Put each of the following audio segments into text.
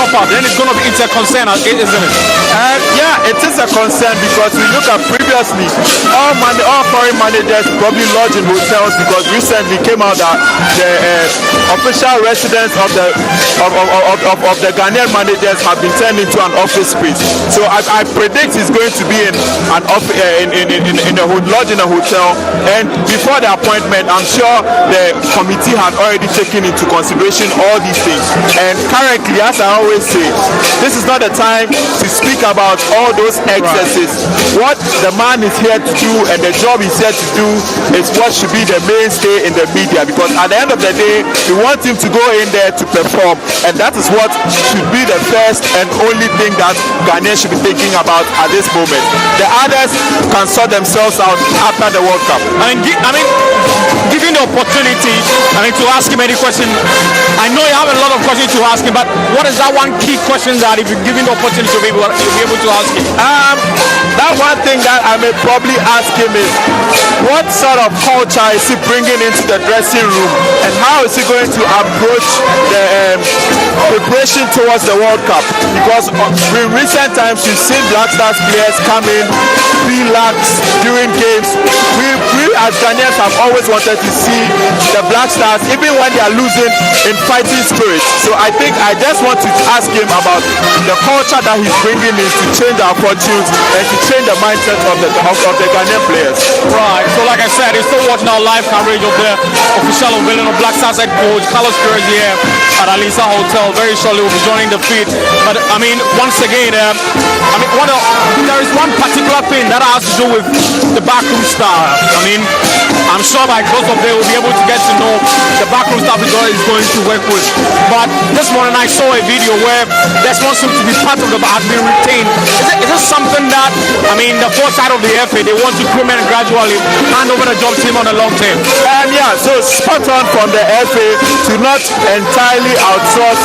crop up, then it's going to be a concern, isn't it? Yeah, it is a concern because we look at previously all foreign managers probably lodge in hotels because recently came out that the official residence of the Ghanaian managers have been turned into an office space. So I predict he's going to be in an lodge in a hotel, and before the appointment, I'm sure the committee had already taken into consideration all these things. And currently, as I always say, this is not the time to speak about all those excesses. What the man is here to do and the job he's here to do is what should be the mainstay in the media, because at the end of the day, we want him to go in there to perform, and that is what should be the first and only thing that Ghanaians should be thinking about at this moment. The others can sort themselves out after the World Cup. Given the opportunity, to ask him any question, I know you have a lot of questions to ask him, but what is that one key question that if you're given the opportunity to be able to ask him? That one thing that I may probably ask him is, what sort of culture is he bringing into the dressing room, and how is he going to approach the preparation towards the World Cup? Because in recent times we've seen Black Stars players come in, be lax during games. We as Ghanaians have always wanted to see the Black Stars, even when they are losing, in fighting spirit. So I think I just want to ask him about the culture that he's bringing in to change our fortunes and to change the mindset of the Ghanaian players. Right. So like I said, you're still watching our live coverage of the official unveiling of Black Stars head coach Queiroz here at Alisa Hotel. Very shortly we'll be joining the feed. But once again, there is one particular thing that has to do with the backroom staff. I'm sure by close of day we'll be able to get to know the backroom staff is going to work with. But this morning I saw a video where there's one seems to be part of has been retained. Is this something that the foresight of the FA, they want to groom and gradually hand over the job to him on the long term? Yeah, so spot on from the FA to not entirely outsource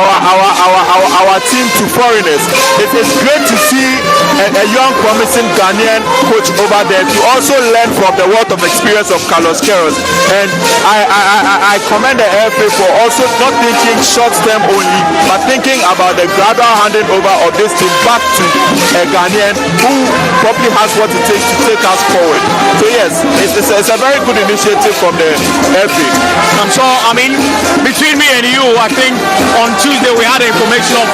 our team to foreigners. It is great to see a young promising Ghanaian coach over there to also learn from the wealth of experience of Queiroz. And I commend the FA for also not thinking short term only, but thinking about the gradual handing over of this team back to a Ghanaian who probably has what it takes to take us forward. So yes, it's a very good initiative from the FA. I'm sure, between me and you, I think on Tuesday we had information of,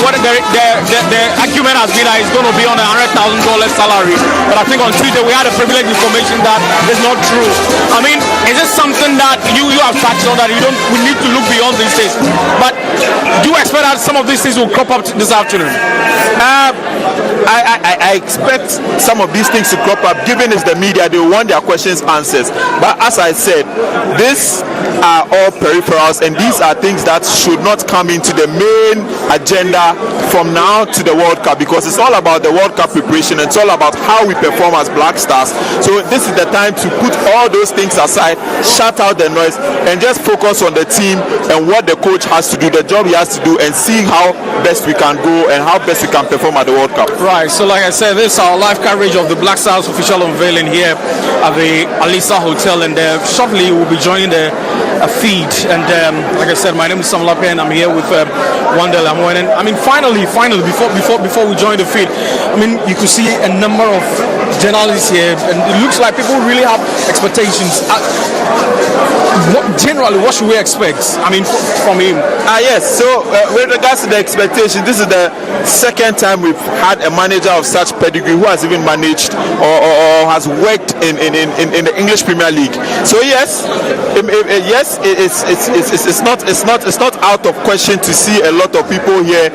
what the argument has been that it's going to be on a $100,000 salary, but I think on Tuesday we had a privileged information that is not true. Is this something that you have touched on that we need to look beyond these days? But do you expect that some of these things will crop up this afternoon? I expect some of these things to crop up. Given it's the media, they want their questions answered. But as I said, these are all peripherals, and these are things that should not come into the main agenda from now to the World Cup, because it's all about the World Cup preparation. It's all about how we perform as Black Stars. So this is the time to put all those things aside, shut out the noise, and just focus on the team and what the coach has to do, the job he has to do, and see how best we can go and how best we can perform at the World Cup. Right. So like I said, this is our live coverage of the Black Stars official unveiling here at the Alisa Hotel, and shortly we'll be joining the feed. And like I said, my name is Sam Lape, and I'm here with Wandel Amoen. And finally, before we join the feed, you could see a number of journalists here, and it looks like people really have expectations. What should we expect? From him? Yes. So with regards to the expectation, this is the second time we've had a manager of such pedigree who has even managed or has worked in the English Premier League. So yes, it's not out of question to see a lot of people here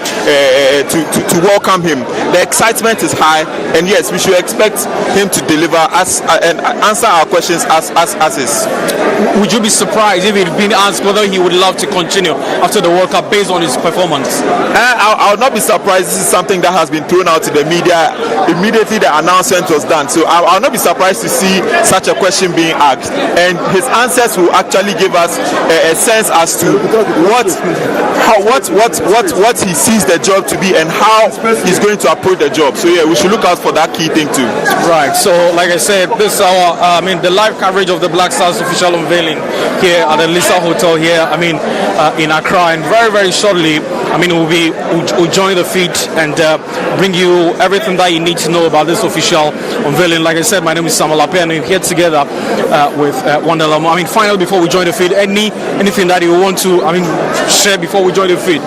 to welcome him. The excitement is high, and yes, we should expect him to deliver and answer our questions as is. Would you be surprised if he'd been asked whether he would love to continue after the World Cup based on his performance? I'll not be surprised. This is something that has been thrown out to the media immediately the announcement was done. So I'll not be surprised to see such a question being asked, and his answers will actually give us a sense as to what he sees the job to be and how he's going to approach the job. So yeah, we should look out for that key thing too. Right. So like I said, this is our the live coverage of the Black Stars official unveiling here at the Alisa Hotel here in Accra, and very shortly we'll join the feed and bring you everything that you need to know about this official unveiling. Like I said, my name is Samuel Ape, and we're here together with Wonderland. Finally, before we join the feed, anything that you want to share before we join the feed?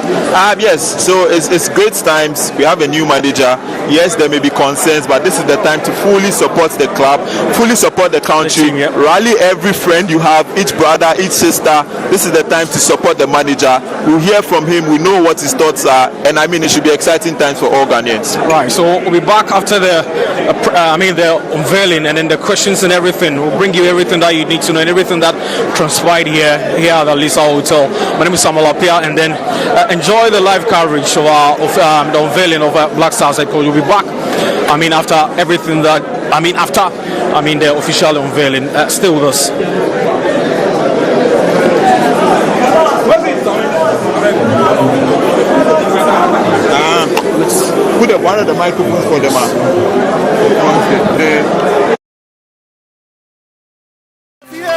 Yes, so it's great times. We have a new manager. Yes, there may be concerns, but this is the time to fully support the club, fully support the country, rally every friend you have, each brother, each sister. This is the time to support the manager. We'll hear from him. We know what his thoughts are, and it should be exciting times for all Ghanaians. Right. So we'll be back after the unveiling and then the questions and everything. We'll bring you everything that you need to know and everything that transpired here at the Lisa Hotel. My name is Samuel Apia, and then enjoy the live coverage of the unveiling of Black Stars Head Coach. We'll be back. After everything that the official unveiling. Stay with us. Put one of the microphones for them.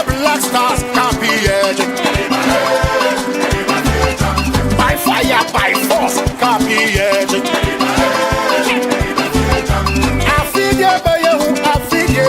Black Stars can't be by fire, by force, can't be I feel you, I feel you,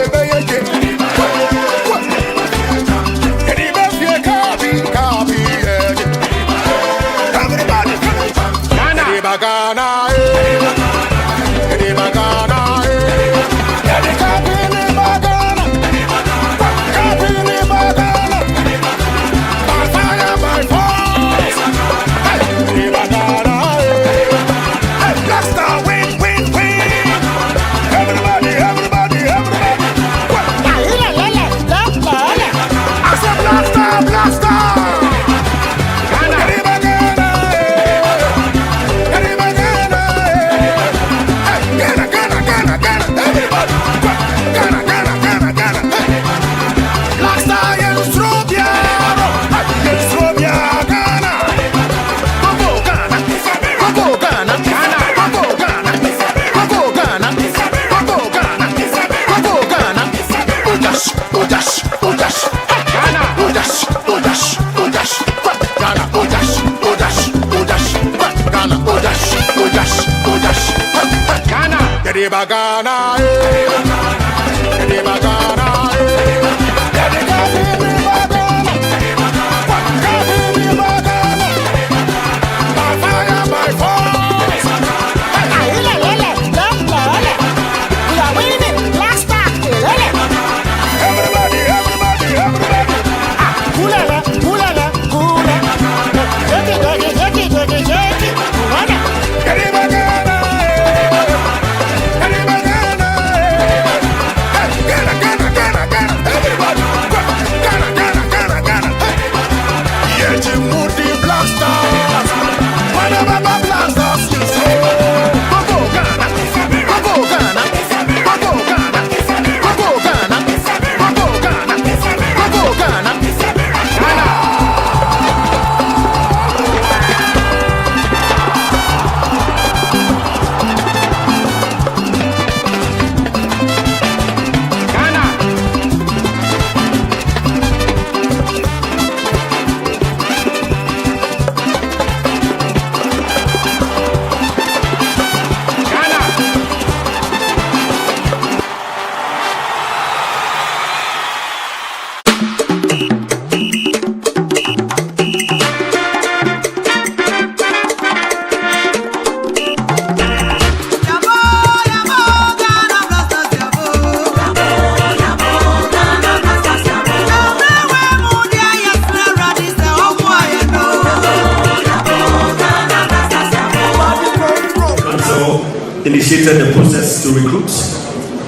Initiated the process to recruit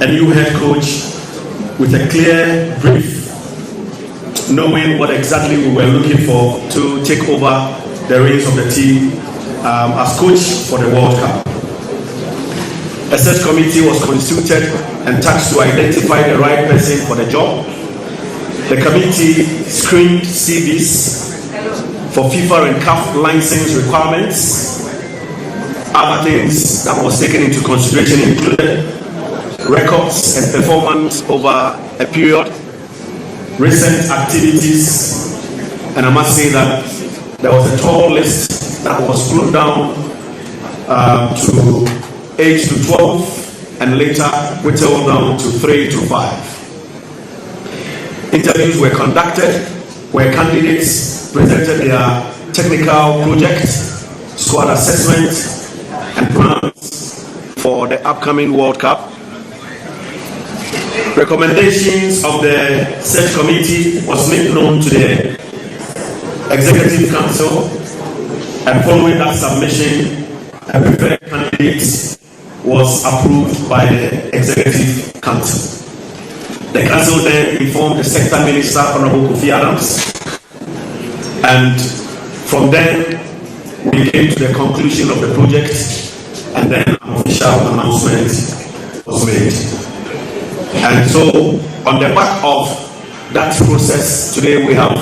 a new head coach with a clear brief, knowing what exactly we were looking for to take over the reins of the team as coach for the World Cup. A search committee was constituted and tasked to identify the right person for the job. The committee screened CVs for FIFA and CAF license requirements. Other things that was taken into consideration included records and performance over a period, recent activities, and I must say that there was a tall list that was slowed down to 8 to 12, and later whittled down to 3 to 5. Interviews were conducted where candidates presented their technical project, squad assessment, and plans for the upcoming World Cup. Recommendations of the search committee was made known to the Executive Council, and following that submission, a preferred candidate was approved by the Executive Council. The Council then informed the Sector Minister, Honorable Kofi Adams, and from then we came to the conclusion of the project, and then an official announcement was made. And so, on the back of that process, today we have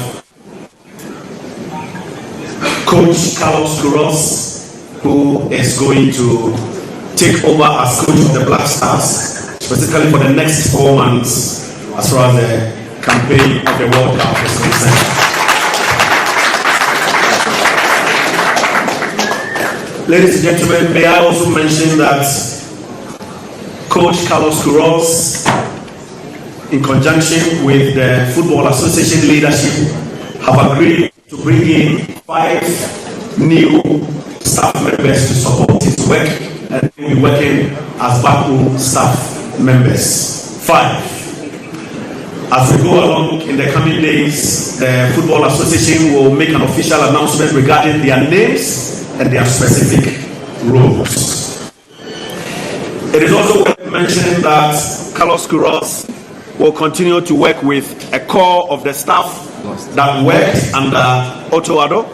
Coach Queiroz, who is going to take over as coach of the Black Stars, specifically for the next 4 months, as far as the campaign of the World Cup is concerned. Ladies and gentlemen, may I also mention that Coach Queiroz, in conjunction with the Football Association leadership, have agreed to bring in 5 new staff members to support his work, and will be working as backroom staff members. 5. As we go along in the coming days, the Football Association will make an official announcement regarding their names and their specific roles. It is also worth mentioning that Queiroz will continue to work with a core of the staff that works under Otto Addo,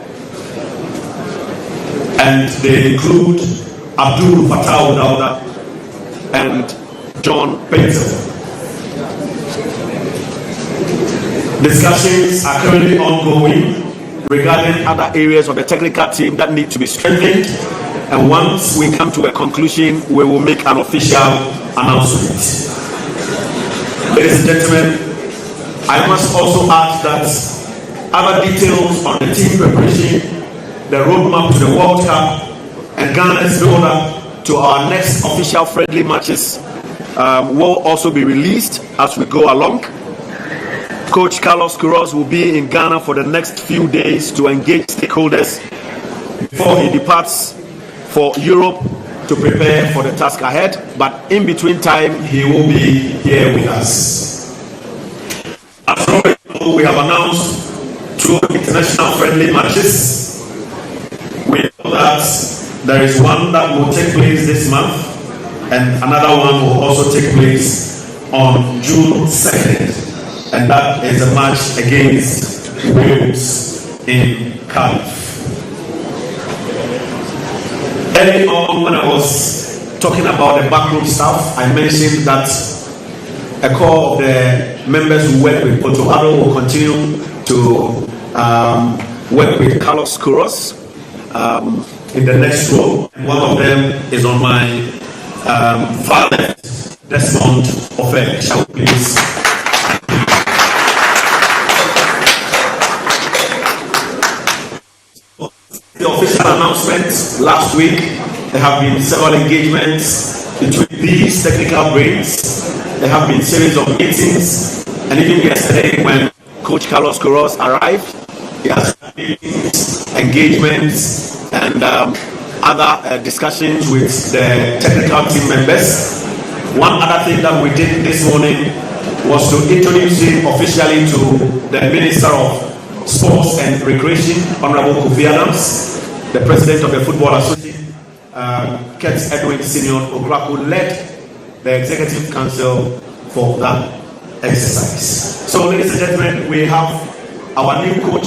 and they include Abdul Fattah Dauda and John Pencil. Discussions are currently ongoing regarding other areas of the technical team that need to be strengthened, and once we come to a conclusion, we will make an official announcement. Ladies and gentlemen, I must also add that other details on the team preparation, the roadmap to the World Cup, and Ghana's build-up to our next official friendly matches will also be released as we go along. Coach Queiroz will be in Ghana for the next few days to engage stakeholders before he departs for Europe to prepare for the task ahead, but in between time he will be here with us. As we have announced 2 international friendly matches. We know that there is one that will take place this month, and another one will also take place on June 2nd, and that is a match against Wales in Cardiff. Early on, when I was talking about the backroom staff, I mentioned that a core of the members who work with Otto Addo will continue to work with Queiroz in the next role. One of them is on my father, Desmond Ofe. Shall we please? The official announcement last week, there have been several engagements between these technical brains. There have been series of meetings, and even yesterday when Coach Queiroz arrived, he has meetings, engagements, and other discussions with the technical team members. One other thing that we did this morning was to introduce him officially to the Minister of Sports and Recreation, Honorable Kofi Adams, the President of the Football Association, Kurt Edwin Senior Okraku, led the Executive Council for that exercise. So, ladies and gentlemen, we have our new coach,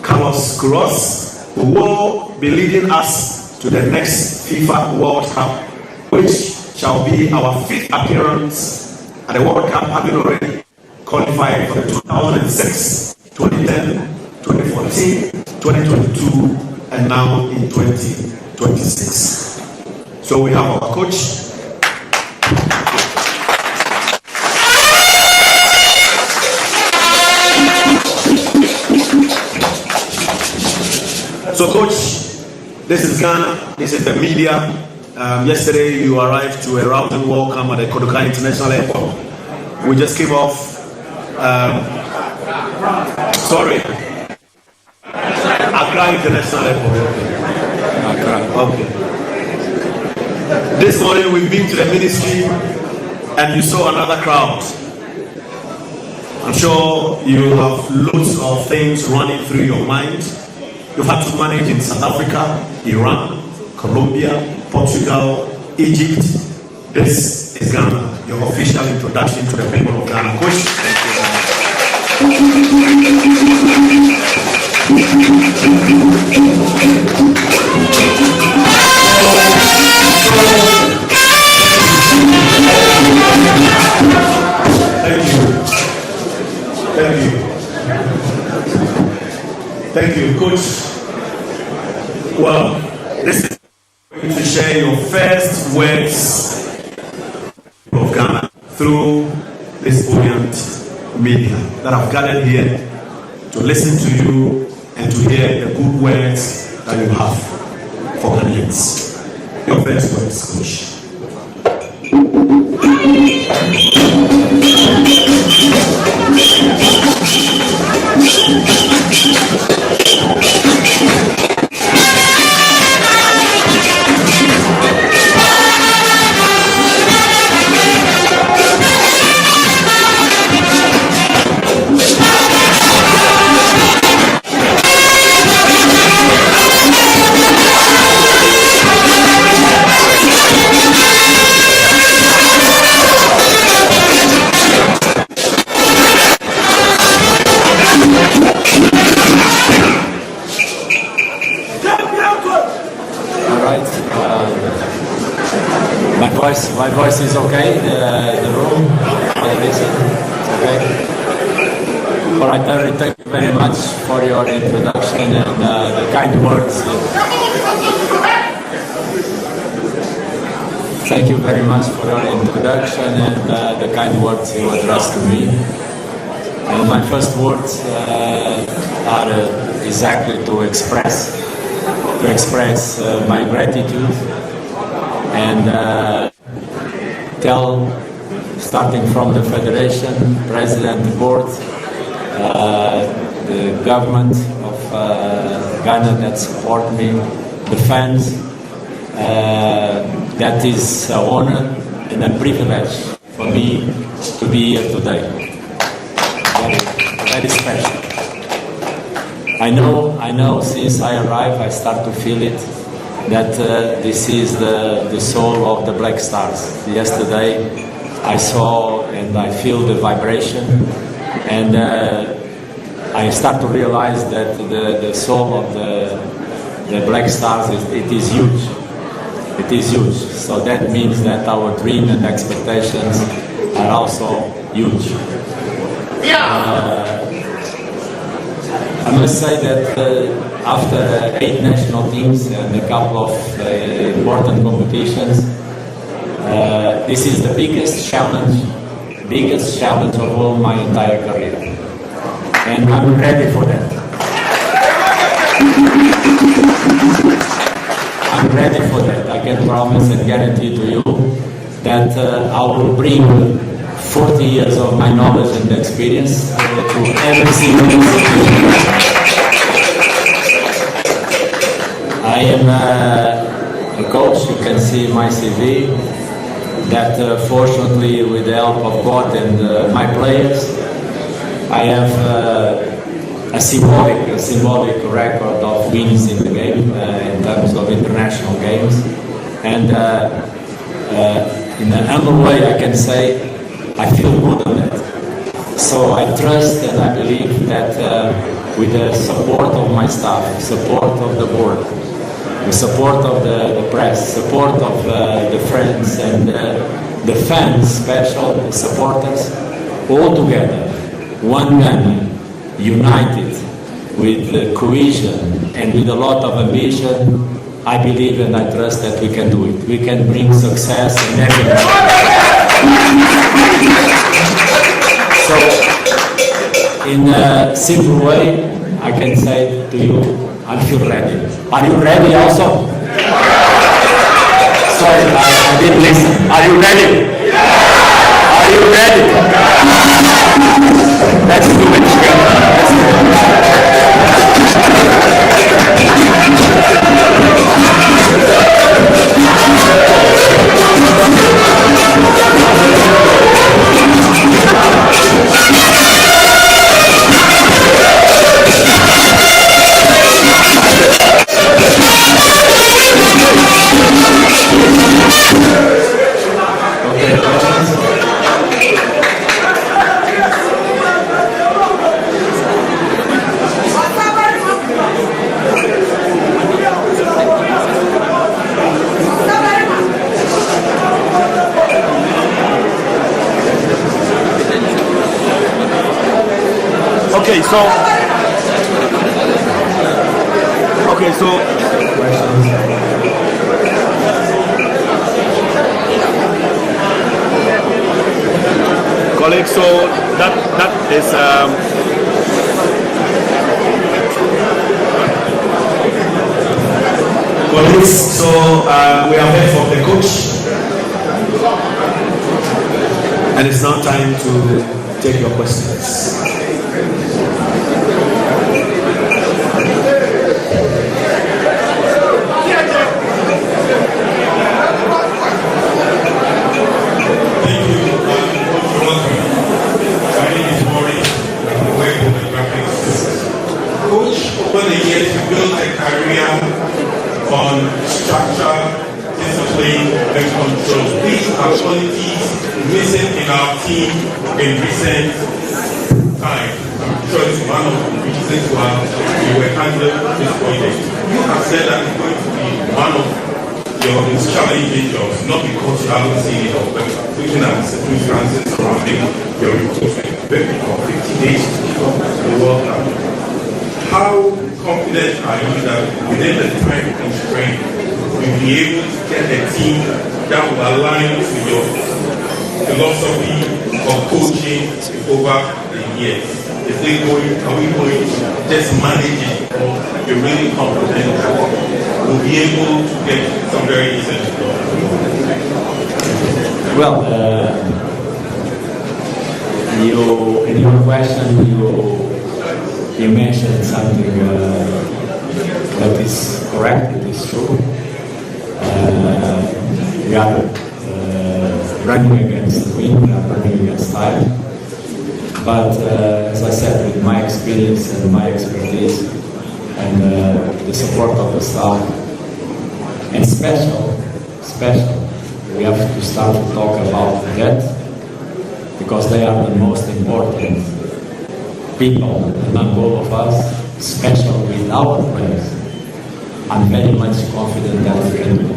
Queiroz, who will be leading us to the next FIFA World Cup, which shall be our 5th appearance at the World Cup, having already qualified for the 2006, 2010, 2014, 2022, and now in 2026. So we have our coach. So, Coach, this is Ghana. This is the media. Yesterday, you arrived to a rousing welcome at the Kodoka International Airport. We just came off. Accra International Airport. Okay. This morning we've been to the ministry and you saw another crowd. I'm sure you have loads of things running through your mind. You've had to manage in South Africa, Iran, Colombia, Portugal, Egypt. This is Ghana, your official introduction to the people of Ghana. Coach, Thank you, Coach. Well, this is going to share your first words of Ghana through this buoyant media that have gathered here to listen to you and to hear the good words that you have for Ghanaians. Your first words, Coach. My voice is okay, the room, it's okay. All right, Terry, thank you very much for your introduction and the kind words. Thank you very much for your introduction and the kind words you addressed to me. And my first words are exactly to express my gratitude and tell, starting from the Federation, President, the Board, the government of Ghana that support me, the fans, that is an honor and a privilege for me to be here today. Very special. I know since I arrived, I start to feel it, that this is the soul of the Black Stars. Yesterday I saw and I feel the vibration, and I start to realize that the soul of the Black Stars is huge. It is huge. So that means that our dream and expectations are also huge. I must say that after 8 national teams and a couple of important competitions, this is the biggest challenge of all my entire career. And I'm ready for that. I'm ready for that. I can promise and guarantee to you that I will bring 40 years of my knowledge and experience to every single institution. I am a coach. You can see my CV that fortunately with the help of God and my players, I have a symbolic record of wins in the game in terms of international games. And in an humble way I can say I feel good on that. So I trust and I believe that with the support of my staff, support of the board, the support of the press, support of the friends and the fans, special supporters, all together, one man, united, with cohesion and with a lot of ambition, I believe and I trust that we can do it. We can bring success in every So, in a simple way, I can say to you, I feel ready. Are you ready also? Sorry, I didn't listen. Are you ready? Are you ready? Let's do it together. Let's do Okay, so colleagues, so that is colleagues, so we are here from the coach, and it's now time to take your questions. Over the years, you built a career on structure, discipline, and control. These are qualities missing in our team in recent times. I'm sure it's one of the reasons why we were handling this project. You have said that it's going to be one of your most challenging jobs, not because you haven't seen it, but looking at the circumstances surrounding your recruitment. For 50 days to become the World Cup. How confident are you that within the time constraint, you'll be able to get a team that will align to your philosophy of coaching over the years? Are we going to just manage it, or you're really confident that we'll be able to get some very decent results? Well, in your question, you mentioned something that is correct, it is true. We are running against the wind, we are running against time. But as I said, with my experience and my expertise and the support of the staff, and special, we have to start to talk about that, because they are the most important people among all of us, especially with our players. I'm very much confident that we can do it.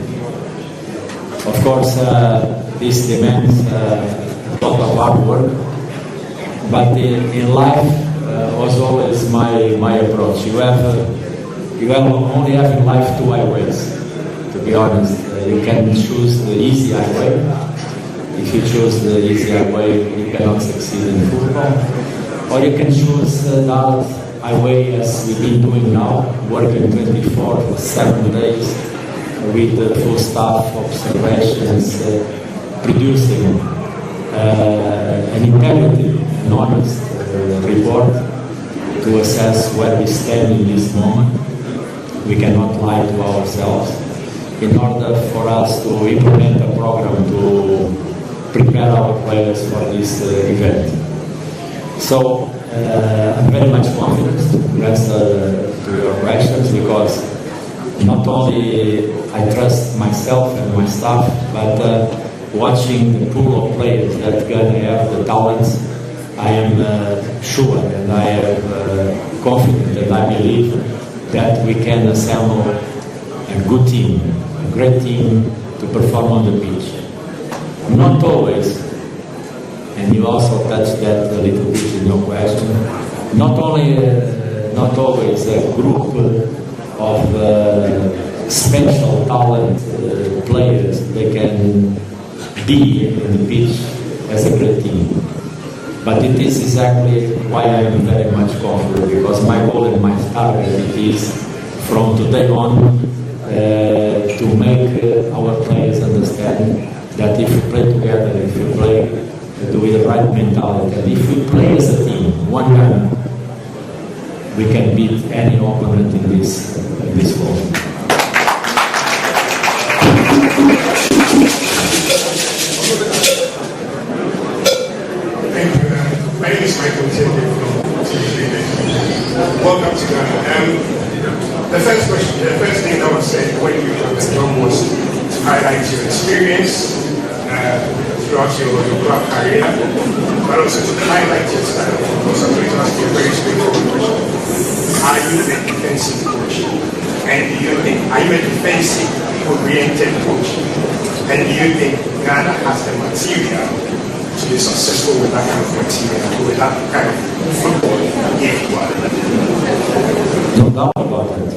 Of course, this demands a lot of hard work, but in life was always my approach. You only have in life two highways, to be honest. You can choose the easy highway. If you choose the easy highway, you cannot succeed in football. Or you can choose the highway as we've been doing now, working 24/7 days with the full staff, observations, producing an integrated and honest report to assess where we stand in this moment. We cannot lie to ourselves in order for us to implement a program to prepare our players for this event. So I'm very much confident to answer to your questions, because not only I trust myself and my staff, but watching the pool of players that can have the talents, I am sure and I am confident and I believe that we can assemble a good team, a great team to perform on the pitch. Not always, and you also touched that a little bit in your question, not always a group of special talent players, they can be in the pitch as a great team. But it is exactly why I am very much confident, because my goal and my target is from today on to make our players understand that if we play together, if we play with the right mentality, and if we play as a team, one guy, we can beat any opponent in this world. Thank you. My name is Michael Chende from TV. Welcome to Ghana. The first thing I would say when you come to John was to highlight your experience throughout your club career, but also to highlight your style. Because I'm going to ask you a very straightforward question. Are you a defensive coach? And are you a defensive-oriented coach? And do you think Ghana has the material to be successful with that kind of material, with that kind of football game? No doubt about it.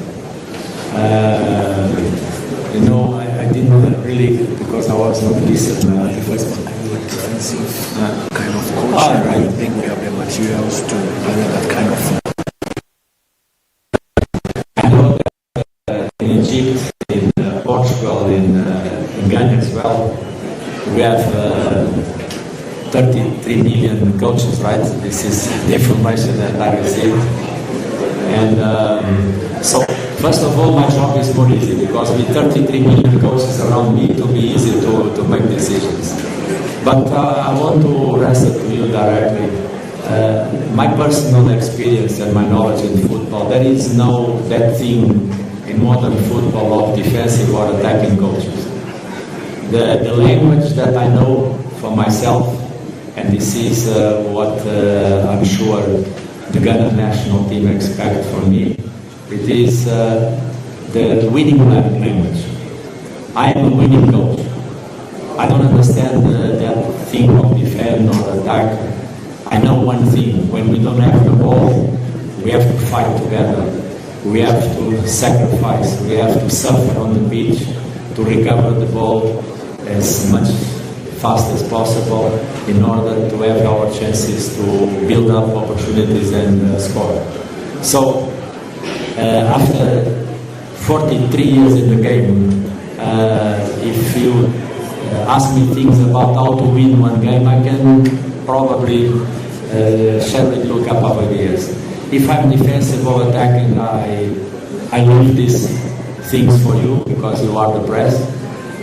I didn't really, because I was not listening the first one. Defensive kind of coach. Right. I think we have the materials to play that kind of. I know that in Egypt, in Portugal, in Ghana as well, we have 33 million coaches, right? This is the information that I received. And so, first of all, my job is more easy because with 33 million coaches around me, it will be easy to make decisions. But I want to wrestle to you directly. My personal experience and my knowledge in football, there is no that thing in modern football of defensive or attacking coaches. The language that I know for myself, and this is what I'm sure the Ghana national team expect from me, it is the winning language. I am a winning coach. I don't understand that thing of defend or attack. I know one thing, when we don't have the ball, we have to fight together. We have to sacrifice, we have to suffer on the pitch to recover the ball as much fast as possible in order to have our chances to build up opportunities and score. So, after 43 years in the game, if you ask me things about how to win one game, I can probably share with you a couple of ideas. If I'm defensive or attacking, I leave these things for you because you are the press.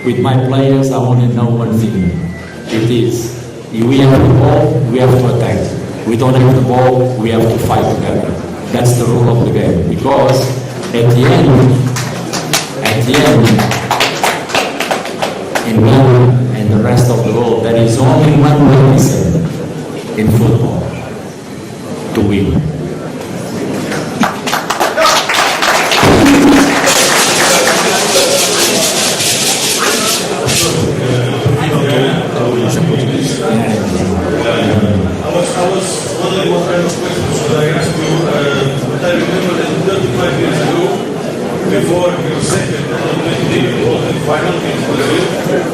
With my players, I want to know one thing. It is, we have the ball, we have to attack. We don't have the ball, we have to fight together. That's the rule of the game. Because at the end, in Ghana and the rest of the world, there is only one reason in football: to win. I was wondering what kind of questions should I ask you, but I remember that 35 years ago, before your second final against Brazil,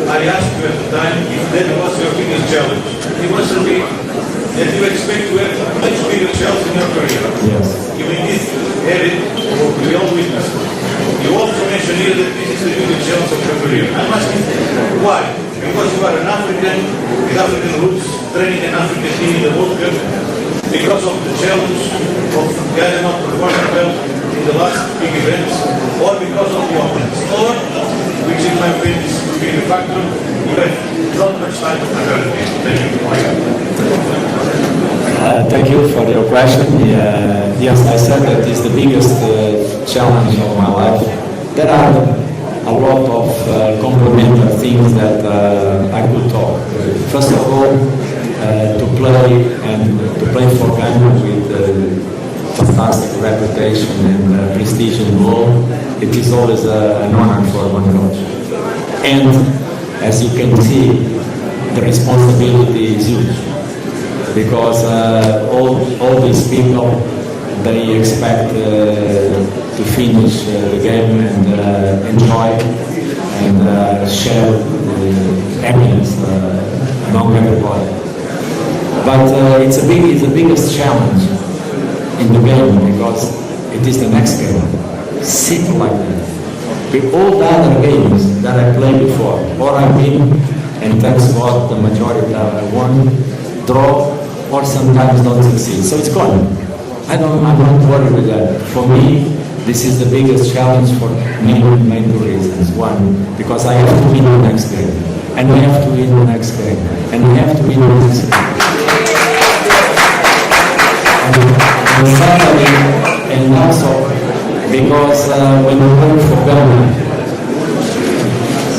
I asked you at the time if that was your biggest challenge. You answered me that you expect to have a much bigger challenge in your career. Yes. You indeed had it, we all witnessed it. You also mentioned here that this is the biggest challenge of your career. I'm asking why? Because you are an African with African roots, training an African team in the World Cup, because of the challenge of Ghana not performing well in the last big events, or because of the opponents, or, which in my opinion is to be the factor, you have not much time to prepare the game. Thank you. Thank you for your question. Yes, I said that is the biggest challenge of my life. There are a lot of complementary things that I could talk. First of all, to play for Ghana with fantastic reputation and prestige in the world, it is always an honor for one coach. And as you can see, the responsibility is huge because all these people, they expect to finish the game and enjoy and share happiness among everybody. But it's the biggest challenge in the game because it is the next game. sit like that. With all the other games that I played before, or I win, and thanks God, the majority I won, draw, or sometimes don't succeed. So it's gone. I'm not worried with that. For me, this is the biggest challenge for main two reasons. One, because I have to win the next game, and we have to win the next game, and we have to win the next game. And finally, and also, because when you work for government,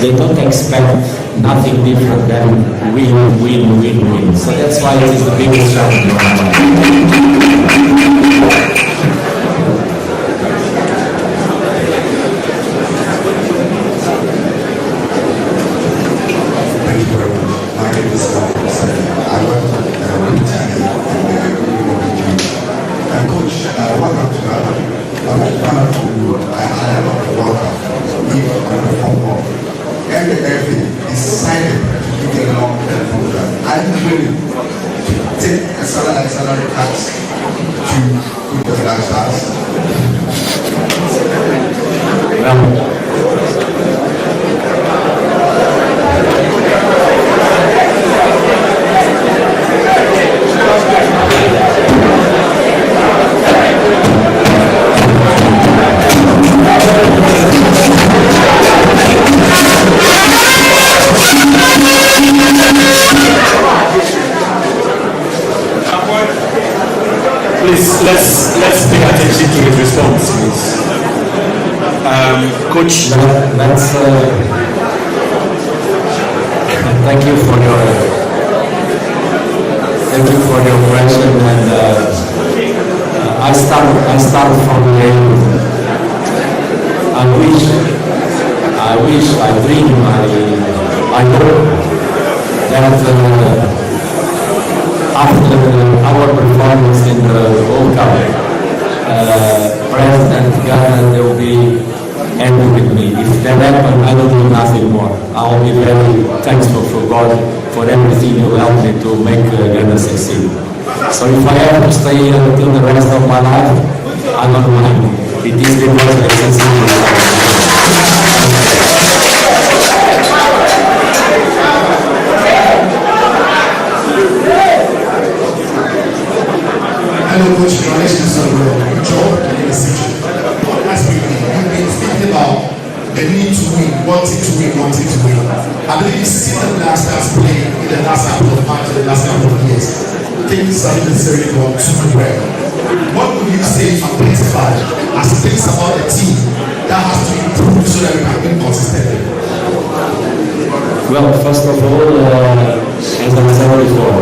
they don't expect nothing different than win. So that's why it is the biggest challenge. Thank you very much. My name is I work with Coach, welcome to I am welcome. Even football. Everything decided to do a long-term program. I'm willing to take a salary cuts to put the Black Stars. Please, let's pay attention to his response, please. Coach. Thank you for your question, and I start from the end. I dream, I hope that after our performance in the World Cup, President Ghana will be angry with me. If that happens, I don't do nothing more. I'll be very thankful for God for everything you helped me to make Ghana succeed. So if I have to stay here until the rest of my life, I don't mind. It is because I succeeded. Hello, Coach. Congratulations on your job and your decision. Last week, you've been speaking about the need to win, wanting to win. I believe you've seen the Black Stars play in the last couple of months, the last couple of years. Things haven't necessarily gone too well. What would you say to identify as things about the team that has to improve so that we can win consistently? Well, first of all, as I said before,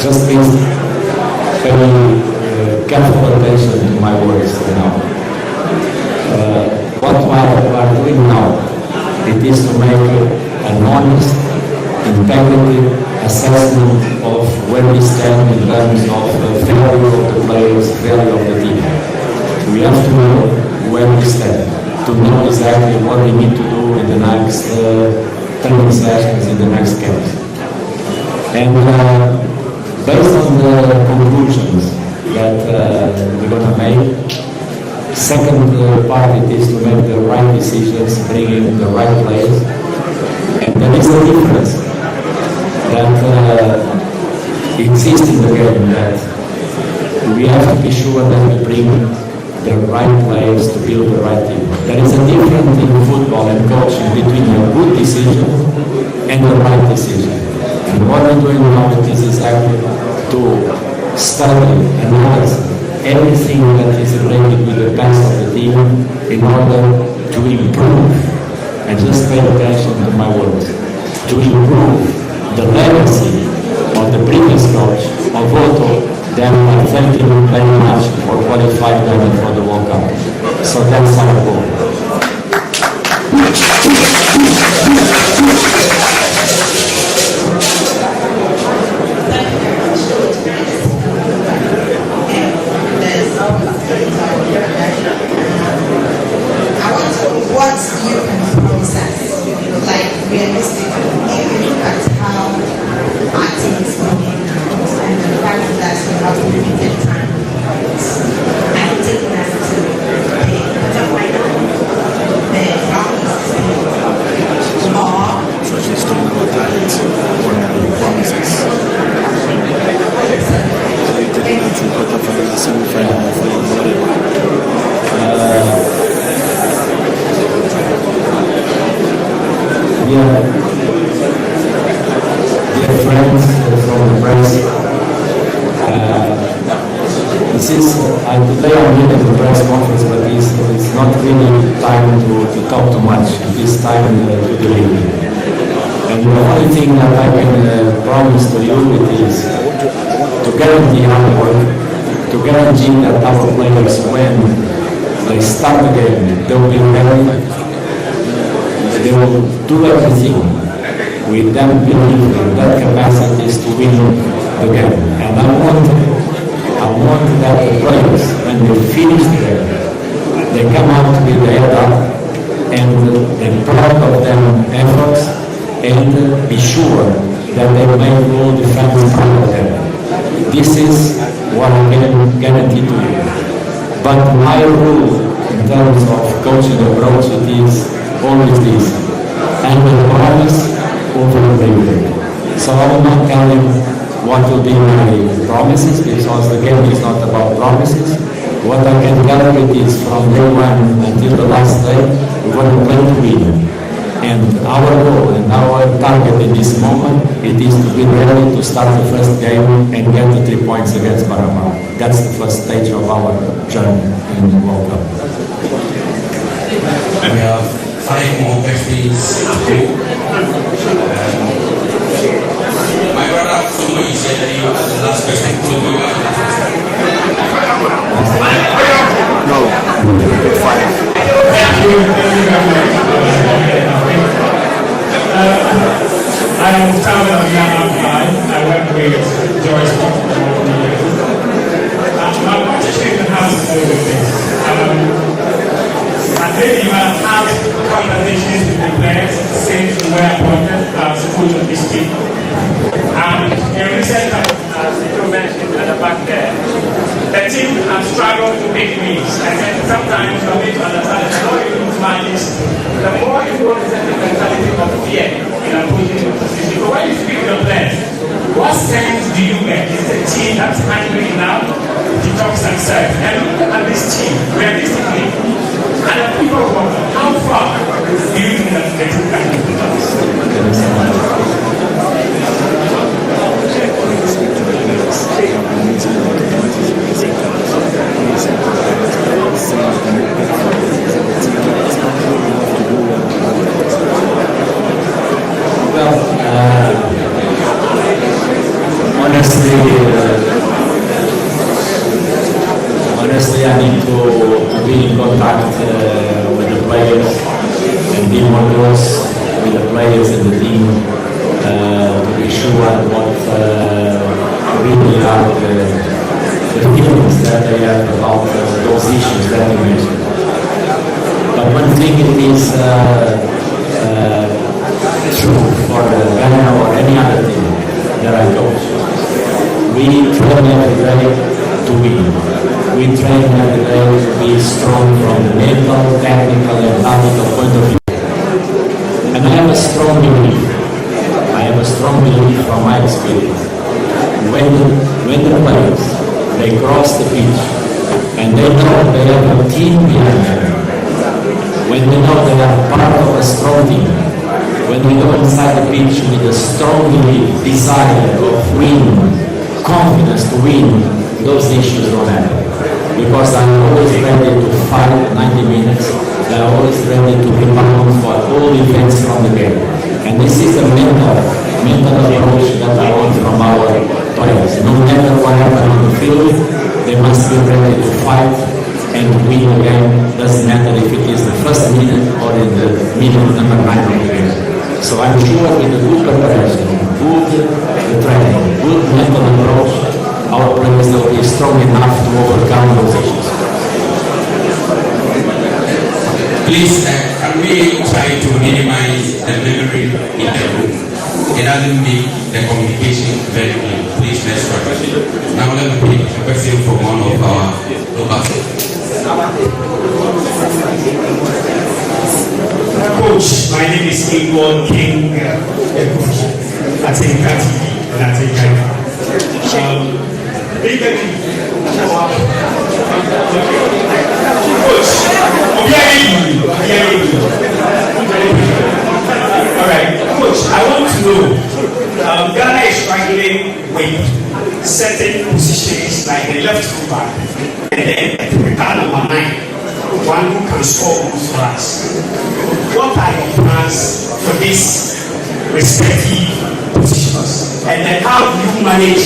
just please pay careful attention to my words now. What we are doing now, it is to make an honest, integrity assessment of where we stand in terms of value of the players, value of the team. We have to know where we stand, to know exactly what we need to do in the next training sessions, in the next camps. And based on the conclusions that we're going to make, second part it is to make the right decisions, bringing the right players. And there is a difference that exists in the game, that we have to be sure that we bring the right players to build the right team. There is a difference in football and coaching between a good decision and the right decision. And what we're doing now is exactly to study and analyze everything that is related with the best of the team in order to improve, and just pay attention to my words, to improve the legacy of the previous coach, of Otto, then I thank him very much for qualifying them for the World Cup. So that's our goal. What you can promise us, like realistically, if you look at how our team is going now, and the fact that you have limited time, really time to talk too much. It is time to deliver. And the only thing that I can promise to you is to guarantee hard work, to guarantee that our players, when they start the game, they will be ready. They will do everything with them believing that capacities to win the game. And I want that the players, when they finish the game, they come out with the head up and they're proud of their efforts and be sure that they make all the fans proud of them. This is what I can guarantee to you. But my rule in terms of coaching approach, it is always this. And the promise over delivery. So I will not tell you what will be my promises, because the game is not about promises. What I can tell you is from day one until the last day, we're going to play to win. And our goal and our target in this moment, it is to be ready to start the first game and get the 3 points against Panama. That's the first stage of our journey in the World Cup. We have 5 more questions to go. My brother, somebody said that you asked the last question. No. 5. Thank you very much. I am founder of unveiling. I work with Joyce. My question has to do with this. I think you have had conversations with the players since you were appointed as coach of this team. And in recent times, as you mentioned at the back there, the team has struggled to make wins. I said sometimes you need to understand that the more you lose matches, the more you go to the mentality of fear in approaching the position. But when you speak to the players, what sense do you get? Is the team that's hungry enough to talk success? And look at this team realistically, and the people wonder how far do you think that the team can do Well, honestly, I need to be in contact with the players and be more close with the players and the team to be sure what really are the feelings that they have about those issues that you mentioned. But one thing it is true for Ghana or any other team that I coach. We train every day to win. We train every day to be strong from the mental, technical, and tactical point of view. And I have a strong belief from my experience. When the players, they cross the pitch and they know they have a team behind them, when they know they are part of a strong team, when we go inside the pitch with a strong belief, desire of winning, confidence to win, those issues don't happen. Because I'm always ready to fight 90 minutes, I'm always ready to rebound for all events from the game. And this is the mental approach that I want from our players. No matter what happens on the field, they must be ready to fight and win the game. Doesn't matter if it is the first minute or in the minute number 9 of the game. So I'm sure with a good preparation, good training, good mental approach, our players will be strong enough to overcome those issues. Please, can we try to minimize the memory in the room? It doesn't make the communication very clear. Please, let's try. Now let me pick a question from one of our local. Coach, my name is Queiroz King, coach at Tinka TV and at Tinka. Coach, all right, Coach, I want to know, Ghana is struggling with certain positions like the left fullback and then the number 9. one who can score goals for us. What are your plans for these respective positions? And then how do you manage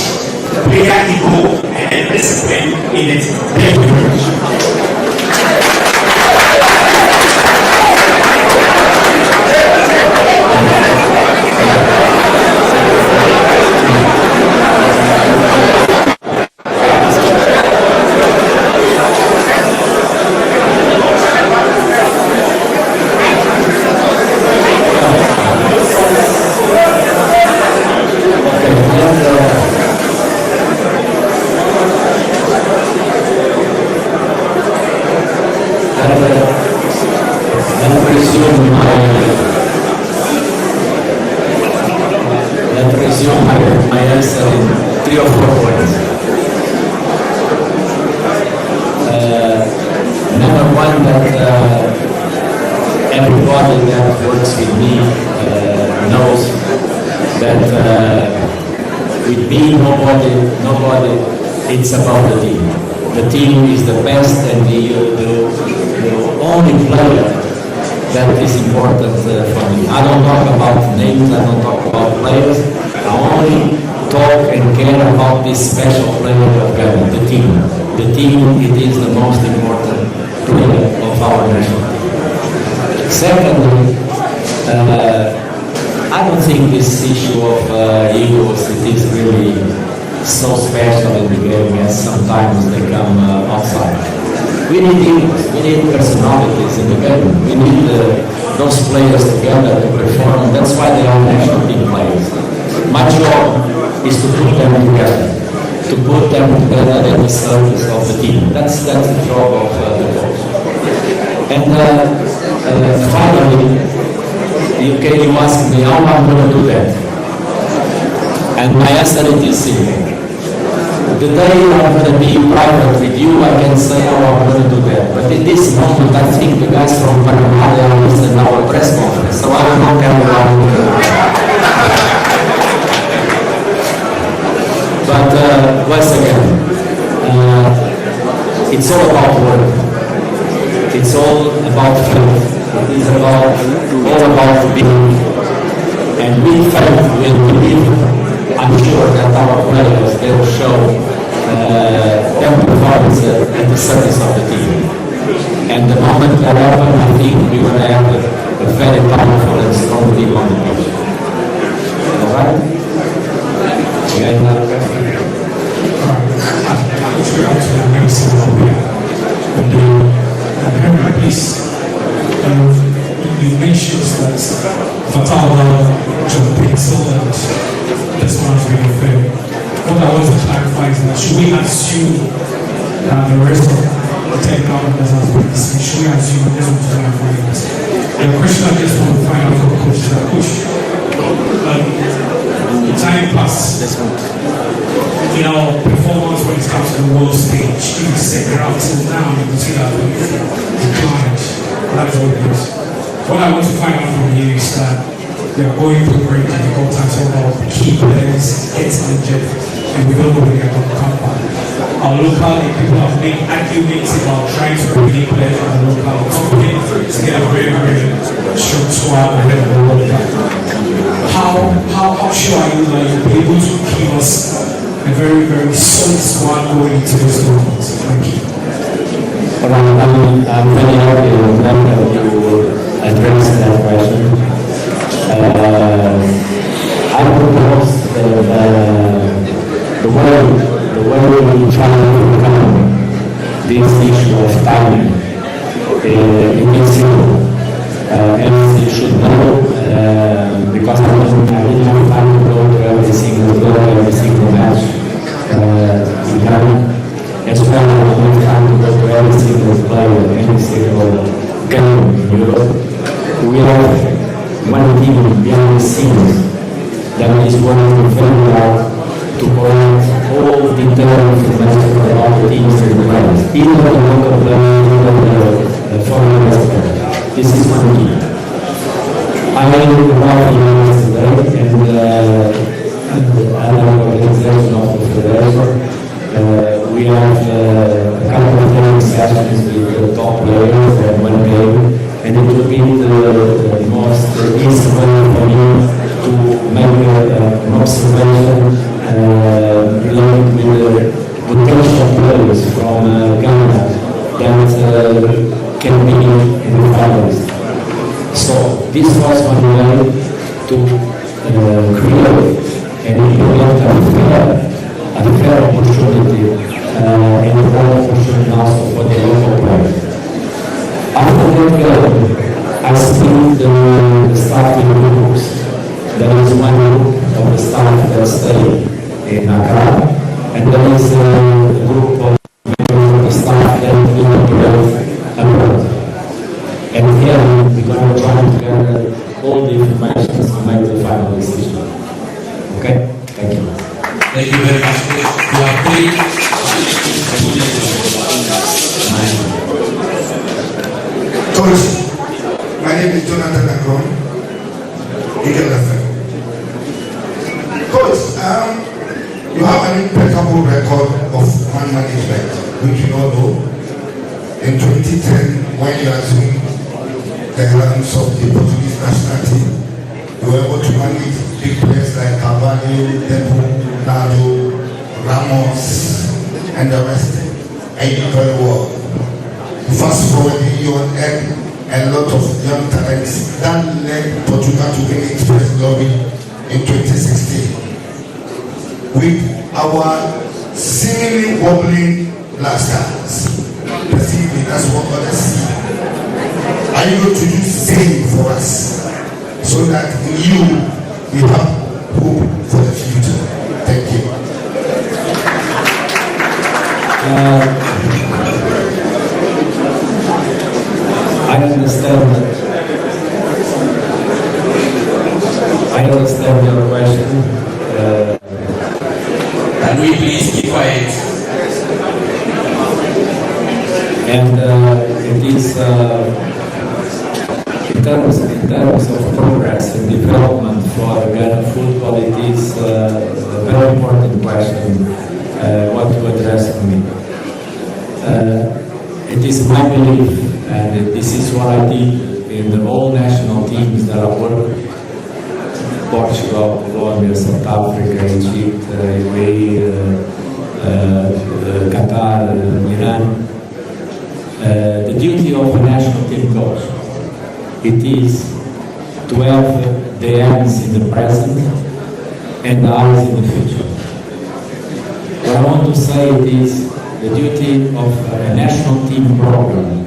player ego and discipline in it? Thank you very much. My answer in 3 or 4 points. Number one, that everybody that works with me knows that with me, nobody, it's about the team. The team is the best and the only player that is important for me. I don't talk about names, I don't talk about players. I only talk and care about this special player of Ghana, the team. The team, it is the most important player of our national team. Secondly, I don't think this issue of egos, it is really so special in the game, and sometimes they come outside. We need egos, we need personalities in the game. We need those players together to perform. That's why they are national team players. My job is to put them together, at the service of the team. That's the job of the coach. And finally, you ask me how I'm going to do that. And my answer is simple. The day I'm going to be private with you, I can say how I'm going to do that. But in this moment, I think the guys from Panama are listening to our press conference, so I will not carry on. But once again, it's all about work. It's all about faith. It is all about being. And with faith, with belief, I'm sure that our players, they will show their performance at the service of the team. And the moment that happens, I think we're going to have a very powerful and strong team on the pitch. All right? You mentioned that Fatala, John Pixel, and this one's really fair. What I want to clarify is that should we assume that the rest of the 10 governors has been dismissed? Should we assume this one's going to find us? The question I just want to find out from Coach is that Coach, time passes. In our performance when it comes to the world stage, in the second round till now, you can see that we've declined. That is what it is. What I want to find out from you is that we are going through very difficult times. All our key players get injured, and we don't know when they are going to come back. Our local people have made arguments about trying to bring players from the local company to get a very, very strong squad ahead of the World Cup. How sure are you that you'll be able to give us a very, very solid squad going into this tournament? Thank you. I'm very happy that you addressed that question. I propose that the way we try to overcome this issue of timing, it is simple. As you should know, because I didn't have time to go to every single match in Ghana. As well, I don't have time to go to every single player, every single game in Europe. We have one team behind the scenes that is working very hard to collect all the internal information about the teams and the players, either the local players, either the foreign players. This is one team. I arrived yesterday and other organization of the federation. We have a couple of training sessions with the top players finalists. So this was one way to create and implement a fair opportunity and equal opportunity also for the local players. After that game, I see the staff in groups. There is one group of the staff that stay in Accra, and there is a group of members of the staff that will go abroad. And here we're going to try to gather all the information to make the final decision. Okay? Thank you. Thank you very much. You are free. Coach, my name is Jonathan Akron, Eagle FM. Coach, you have an impeccable record of man management, which you all know. In 2010, when you assumed the helms of the Portuguese national team, you were able to manage big players like Carvalho, Depo, Nado, Ramos, and the rest. And you did very well. Fast forward, you had a lot of young talents that led Portugal to win its first glory in 2016. With our seemingly wobbling Black Stars, perceiving that's what others see. Are you going to do the same for us so that you have hope for the future? Thank you. I understand your question. Can we please keep quiet? And it is in terms of progress and development for Ghana football, it is a very important question what to address to me. It is my belief, and this is what I did in the all national teams that I work: Portugal, Colombia, South Africa, Egypt, UAE, Qatar, Iran. The duty of a national team coach, it is to have the hands in the present and the eyes in the future. What I want to say is the duty of a national team program.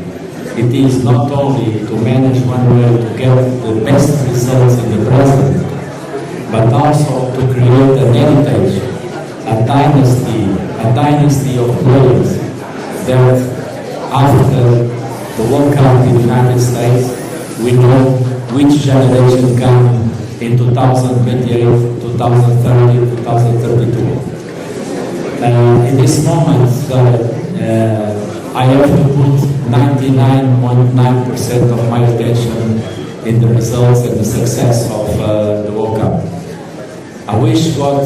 It is not only to manage one way to get the best results in the present, but also to create an heritage, a dynasty of players that after the World Cup in the United States, we know which generation come in 2028, 2030, 2032. In this moment, I have to put 99.9% of my attention in the results and the success of the World Cup. I wish God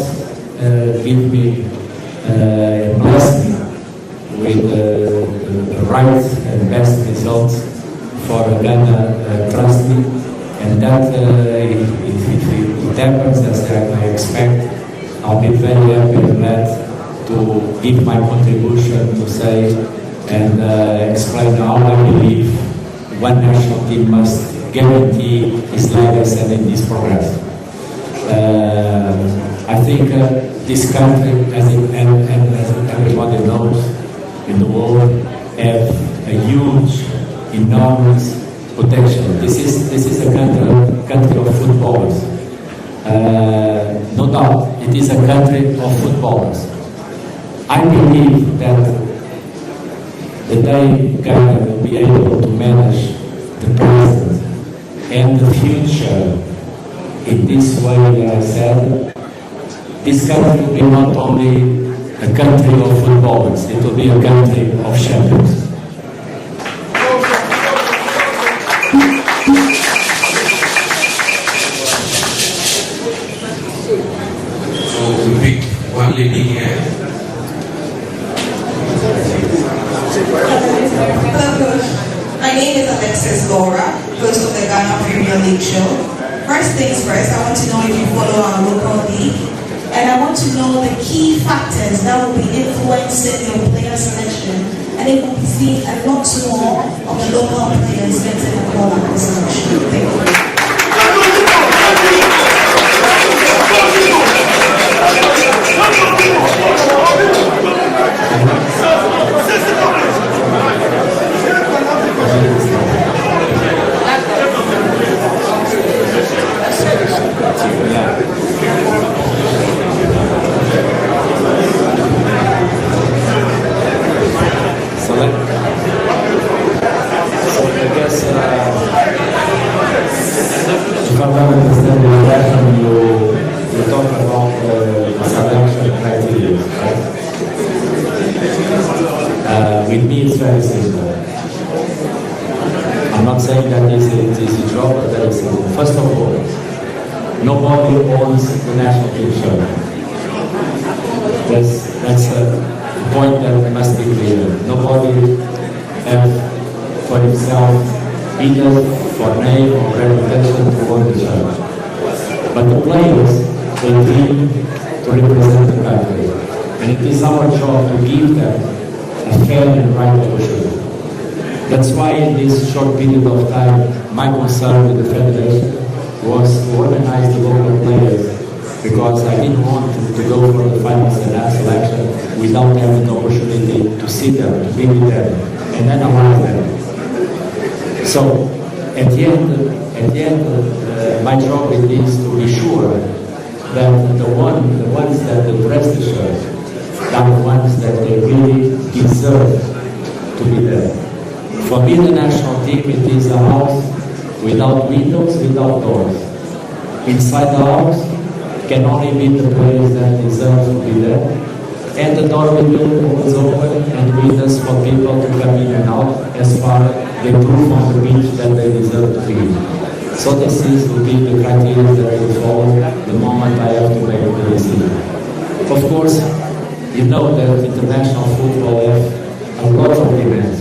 give me, bless me with the right and best results for Ghana, trust me, and that if it happens as I expect, I'll be very happy and glad to give my contribution to say and explain how I believe one national team must guarantee its legacy and its progress. I think this country, as everybody knows in the world, have a huge, enormous potential. This is a country of footballers. No doubt, it is a country of footballers. I believe that the day Ghana will be able to manage the present and the future in this way, I said, this country will be not only a country of footballers, it will be a country of champions. So we pick one lady here. My name is Alexis Laura, host of the Ghana Premier League show. First things first, I want to know if you follow our local league, and I want to know the key factors that will be influencing your player selection, and it will be seen a lot more of the local players getting involved. saying that it's an easy job, but very simple. First of all, nobody owns the national team shirt. That's a point that must be clear. Nobody has for himself either for name or reputation to own the shirt. But the players, they dream to represent the country. And it is our job to give them a fair and right opportunity. That's why in this short period of time, my concern with the Federation was to organize the local players, because I didn't want to go for the finals and last selection without having the opportunity to see them, to be with them, and analyze them. So at the end, my job is to be sure that the ones that dress the shirt are the ones that they really deserve to be there. For me, the national team, it is a house without windows, without doors. Inside the house can only be the players that deserve to be there. And the door window is open and windows for people to come in and out as far as they prove on the beach that they deserve to be. So this will be the criteria that I will follow the moment I have to make the decision. Of course, you know that international football has a lot of demands.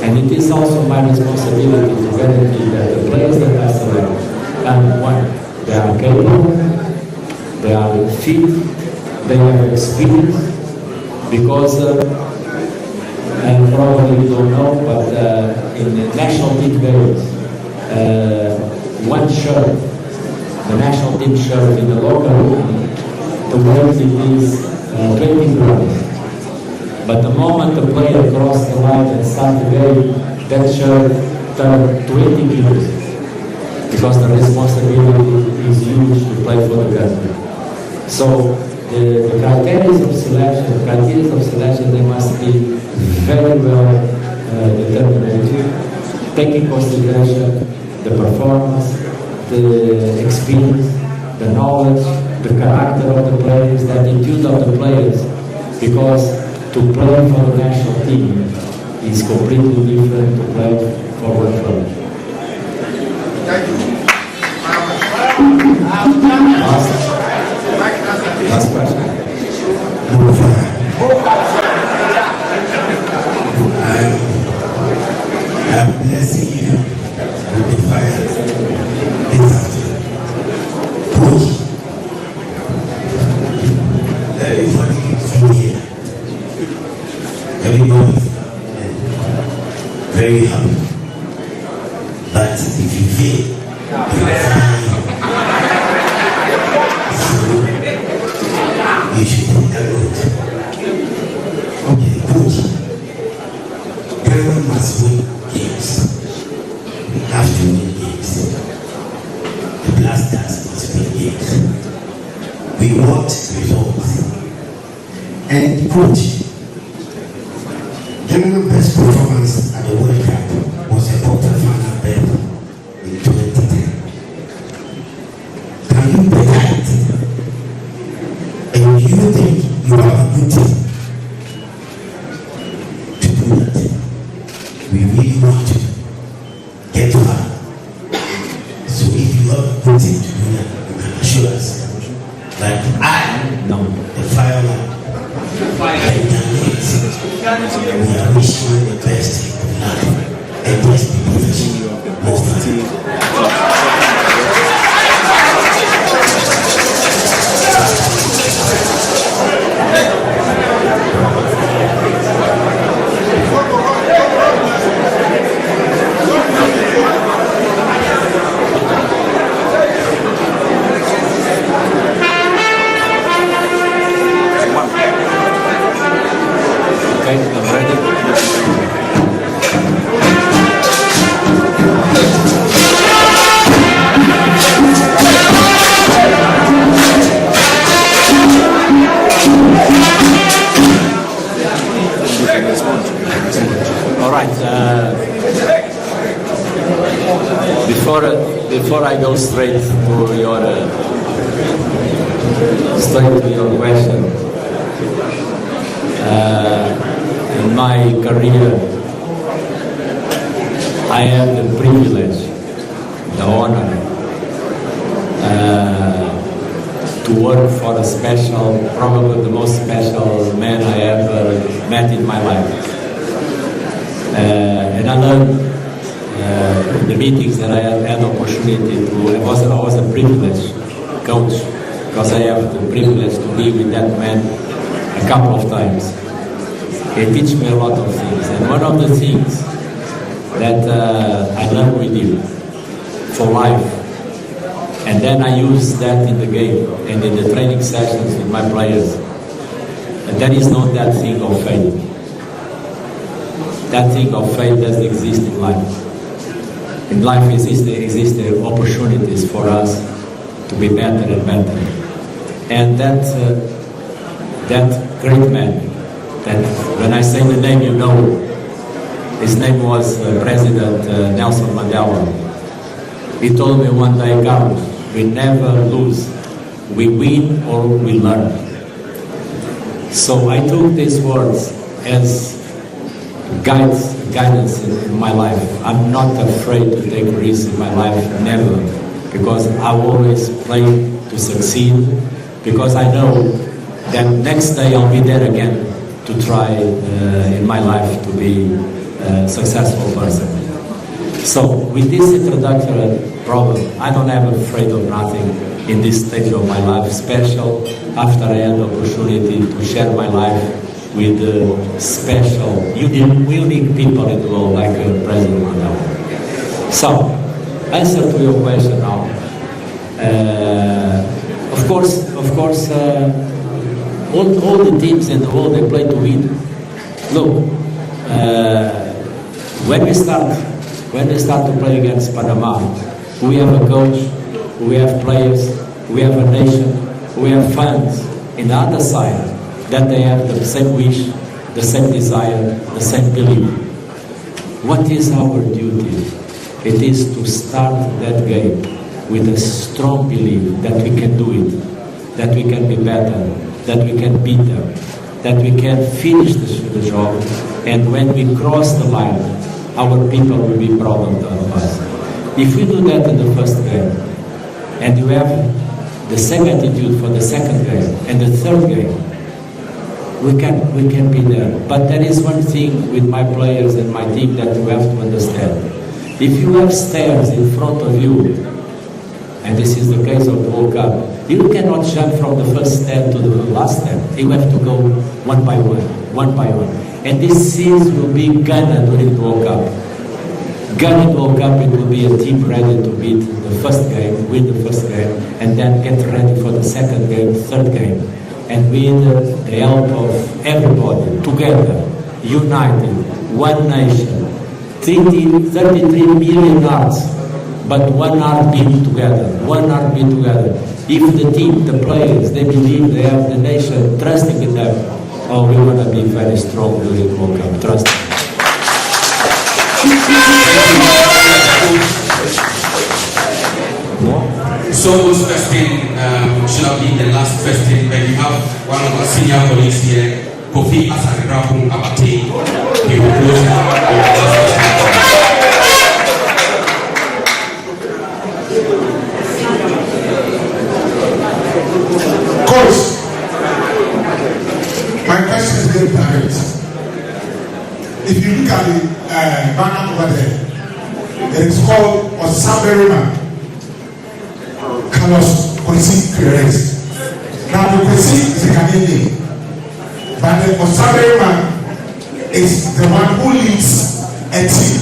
And it is also my responsibility to guarantee that the players that I select, and one, they are capable, they are fit, they have experience, because, and probably you don't know, but in the national team games, one shirt, the national team shirt in the local room, the weight it is 20 grams. But the moment the player crosses the line and starts the game, that shirt turns 20 kilos. Because the responsibility is huge to play for the country. So the criteria of selection, they must be very well determined, taking consideration the performance, the experience, the knowledge, the character of the players, the attitude of the players, because to play for the national team is completely different to play for one club. Thank you. Last question. I'm blessing you with the fire this afternoon. Coach, everybody is here. Everybody is very happy. But if you feel you should take that road. Okay, coach. Ghana must win games. We have to win games. The Blasters must win games. We want results. And coach, Ghana's best performance at the World Cup was a quarter-final berth in 2010. Can you better it? And do you think you have a good team to do that? We really want to get far. So if you have a good team to do that, you can assure us. Like I know the fireman. We are wishing you the best of life and just be professional most of the time. Before I go straight to your question, in my career, I have the privilege, the honor to work for a special, probably the most special man I ever met in my life. And I learned in the meetings that I had the opportunity to, I was a privileged coach, because I have the privilege to be with that man a couple of times. He teach me a lot of things, and one of the things that I learned with him for life, and then I use that in the game and in the training sessions with my players. And there is not that thing of faith. That thing of faith doesn't exist in life. In life exist opportunities for us to be better and better. And that great man, that when I say the name, you know, his name was President Nelson Mandela. He told me one day, Queiroz, we never lose. We win or we learn. So I took these words as guidance in my life. I'm not afraid to take risks in my life, never. Because I always play to succeed. Because I know that next day I'll be there again to try in my life to be a successful person. So with this introductory problem, I don't have afraid of nothing in this stage of my life, special after I had the opportunity to share my life with special, unique people in the world like President Mandela. So, answer to your question now. Of course, all the teams in the world, they play to win. Look, when we start to play against Panama, we have a coach, we have players, we have a nation, we have fans in the other side that they have the same wish, the same desire, the same belief. What is our duty? It is to start that game with a strong belief that we can do it, that we can be better, that we can beat them, that we can finish the job, and when we cross the line, our people will be proud of us. If we do that in the first game, and you have the same attitude for the second game and the third game, we can be there. But there is one thing with my players and my team that you have to understand. If you have stairs in front of you, and this is the case of the World Cup, you cannot jump from the first step to the last step. You have to go one by one. And this series will be Ghana during the World Cup. Ghana World Cup, it will be a team ready to beat the first game, win the first game, and then get ready for the second game, third game. And with the help of everybody, together, united, one nation, 33 million hearts, but one heartbeat together, If the team, the players, they believe they have the nation trusting in them, oh, we're going to be very strong during the World Cup, trust me. So this question should not be the last question, but we have one of our senior colleagues here, Kofi Asarigrapun Abate. He will close with the last question. Coach, my question is very direct. If you look at the banner over there, it is called unveiling. Queiroz. Now the Queiroz is a Ghanaian name, but the unveiling is the one who leads a team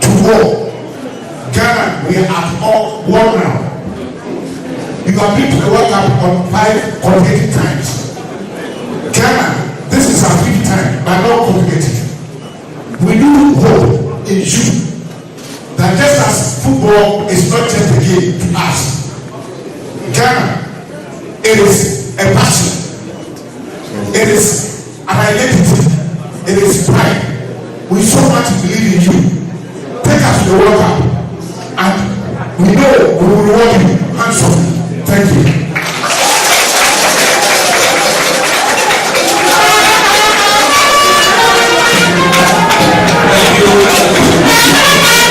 to war. Ghana, we are at war now. You have been to the World Cup on 5 consecutive times. Ghana, this is our 5th time, but not consecutive. We do hope in you that just as football is not just a game to us, Ghana, it is a passion, it is an identity, it is pride. We so much believe in you. Take us to the World Cup, and we know we will reward you handsomely. Thank you. Thank you.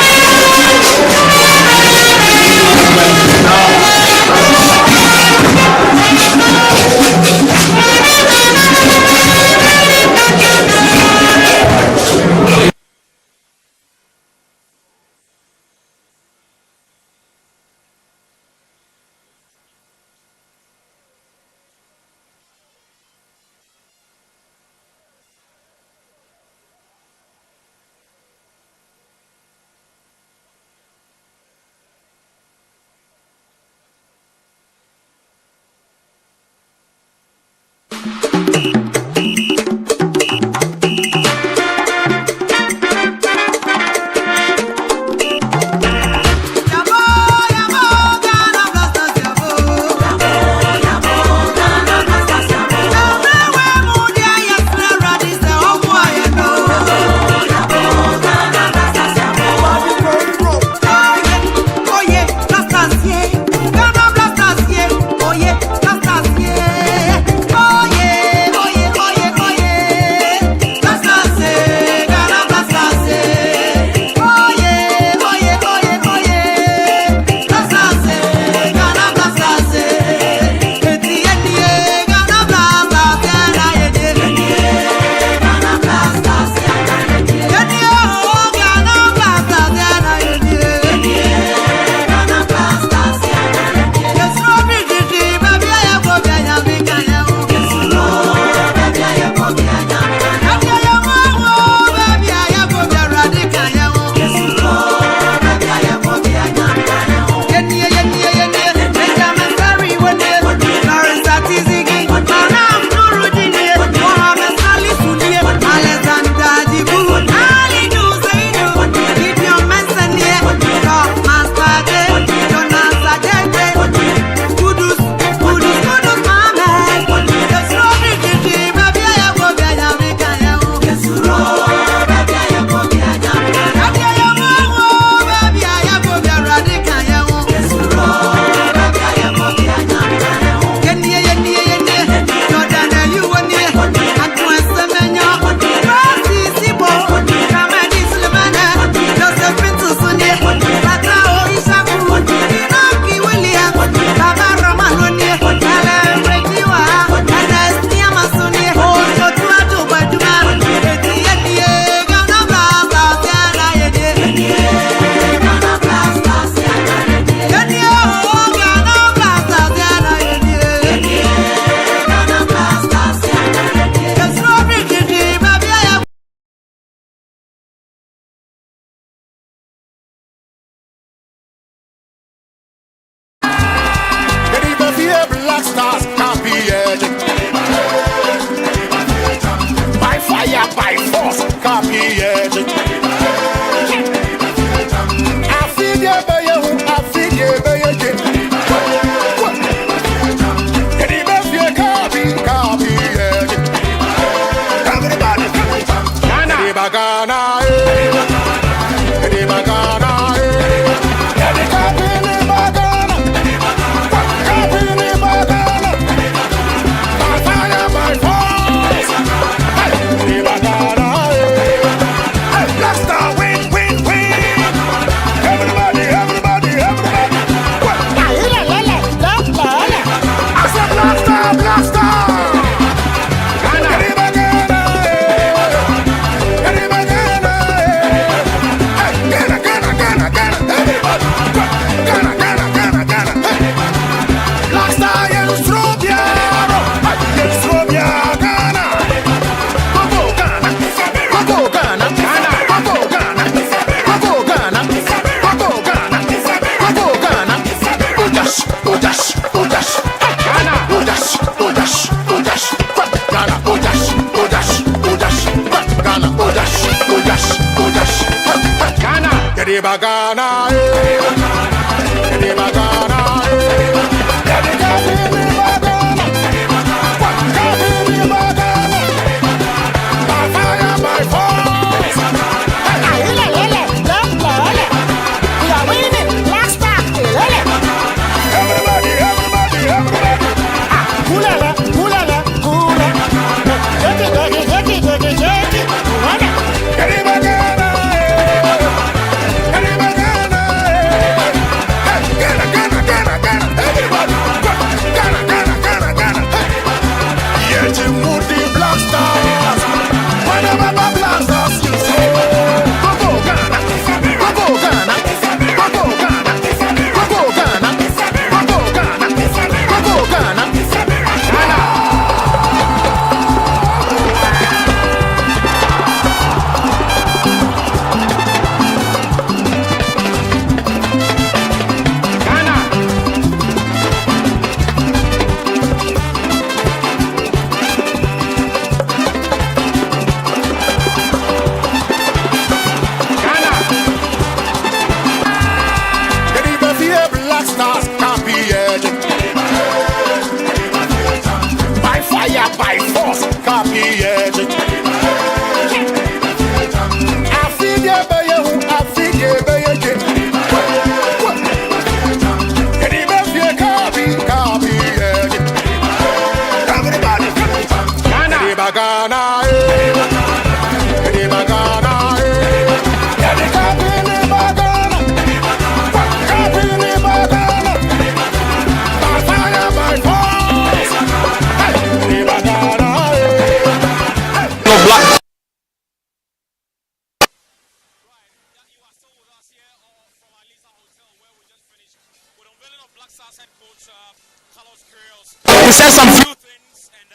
He said some few things, and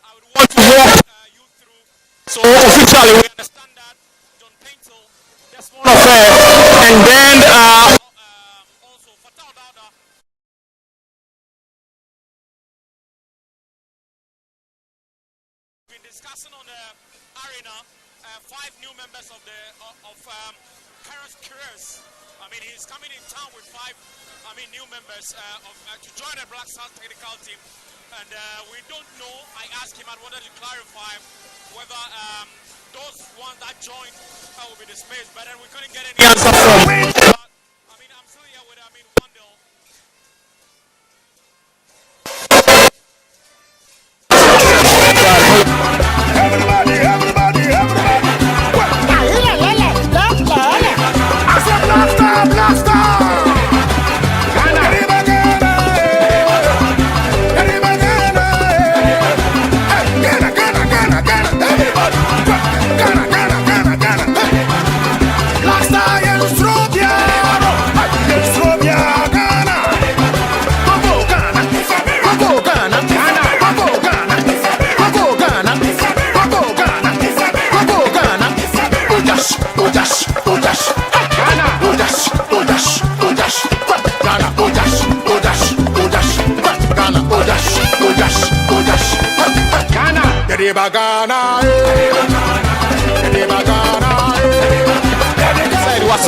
I would want to walk you through. So officially, we understand that John Paintel, that's one affair, and then also Fatal Dada. Been discussing on the arena 5 new members of Queiroz. I mean, he's coming in town with 5 new members to join the Black Stars technical team. And we don't know. I asked him, I wanted to clarify whether those ones that joined will be dismissed, but then we couldn't get any answer from him. But, I'm still here with Wandel. Everybody. I said Black Star.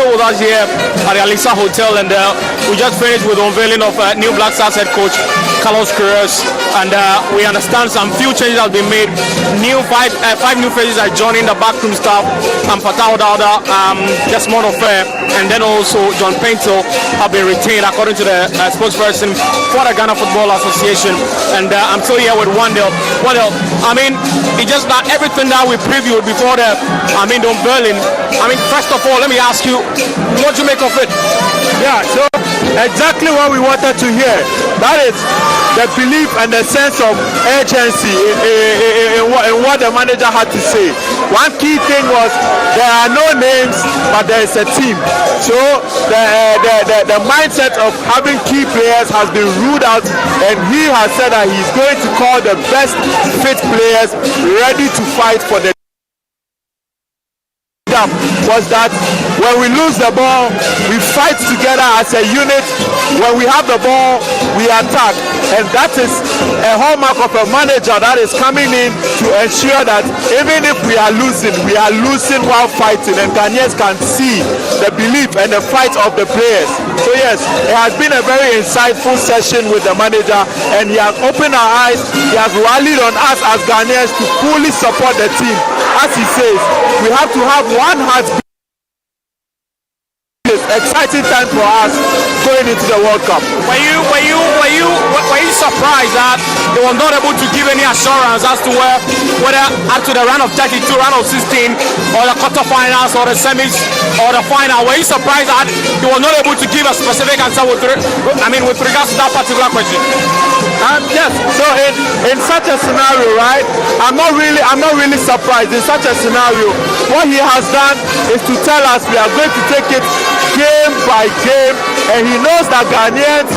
With us here at the Alisa Hotel, and we just finished with the unveiling of new Black Stars head coach Queiroz, and we understand some few changes have been made. Five new faces are joining the backroom staff. Fatal Dada, Desmond Ofer, and then also John Paintel have been retained according to the spokesperson for the Ghana Football Association. And I'm still here with Wandel. It's just that everything that we previewed before the unveiling. First of all, let me ask you, what do you make of it? Yeah, so exactly what we wanted to hear. That is the belief and the sense of urgency in what the manager had to say. One key thing was there are no names, but there is a team. So the mindset of having key players has been ruled out, and he has said that he's going to call the best fit players ready to fight for the was that When we lose the ball, we fight together as a unit. When we have the ball, we attack. And that is a hallmark of a manager that is coming in to ensure that even if we are losing while fighting, and Ghanaians can see the belief and the fight of the players. So yes, it has been a very insightful session with the manager, and he has opened our eyes. He has rallied on us as Ghanaians to fully support the team. As he says, we have to have one heart. Exciting time for us going into the World Cup. Were you surprised that they were not able to give any assurance as to whether up to the round of 32, round of 16, or the quarterfinals, or the semis, or the final? Were you surprised that they were not able to give a specific answer with regards to that particular question? Yes. So in such a scenario, right? I'm not really surprised. In such a scenario, what he has done is to tell us we are going to take it game by game, and he knows that Ghanaians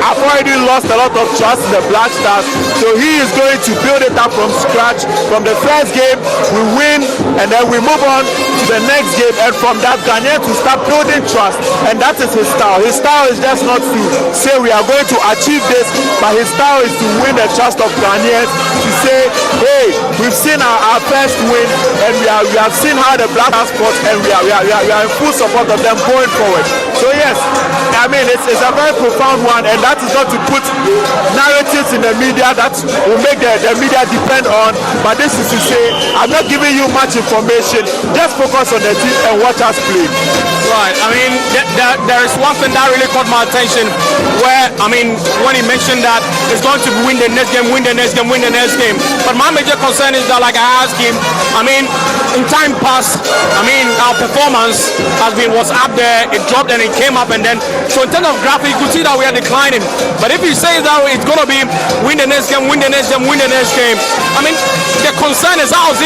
have already lost a lot of trust in the Black Stars, so he is going to build it up from scratch. From the first game, we win, and then we move on to the next game, and from that, Ghanaians will start building trust, and that is his style. His style is just not to say we are going to achieve this, but his style is to win the trust of Ghanaians, to say, hey, we've seen our first win, and we have seen how the Black Stars fought, and we are in full support of them going forward. So yes, I mean it's a very profound one, and that is not to put narratives in the media that will make the media depend on, but this is to say I'm not giving you much information, just focus on the team and watch us play. Right. I mean there is one thing that really caught my attention, where when he mentioned that it's going to win the next game, but my major concern is that, like I asked him, in time past, our performance was up there, it dropped and it came up, and then so in terms of graphic you could see that we are declining. But if he says that it's going to be win the next game, the concern is how is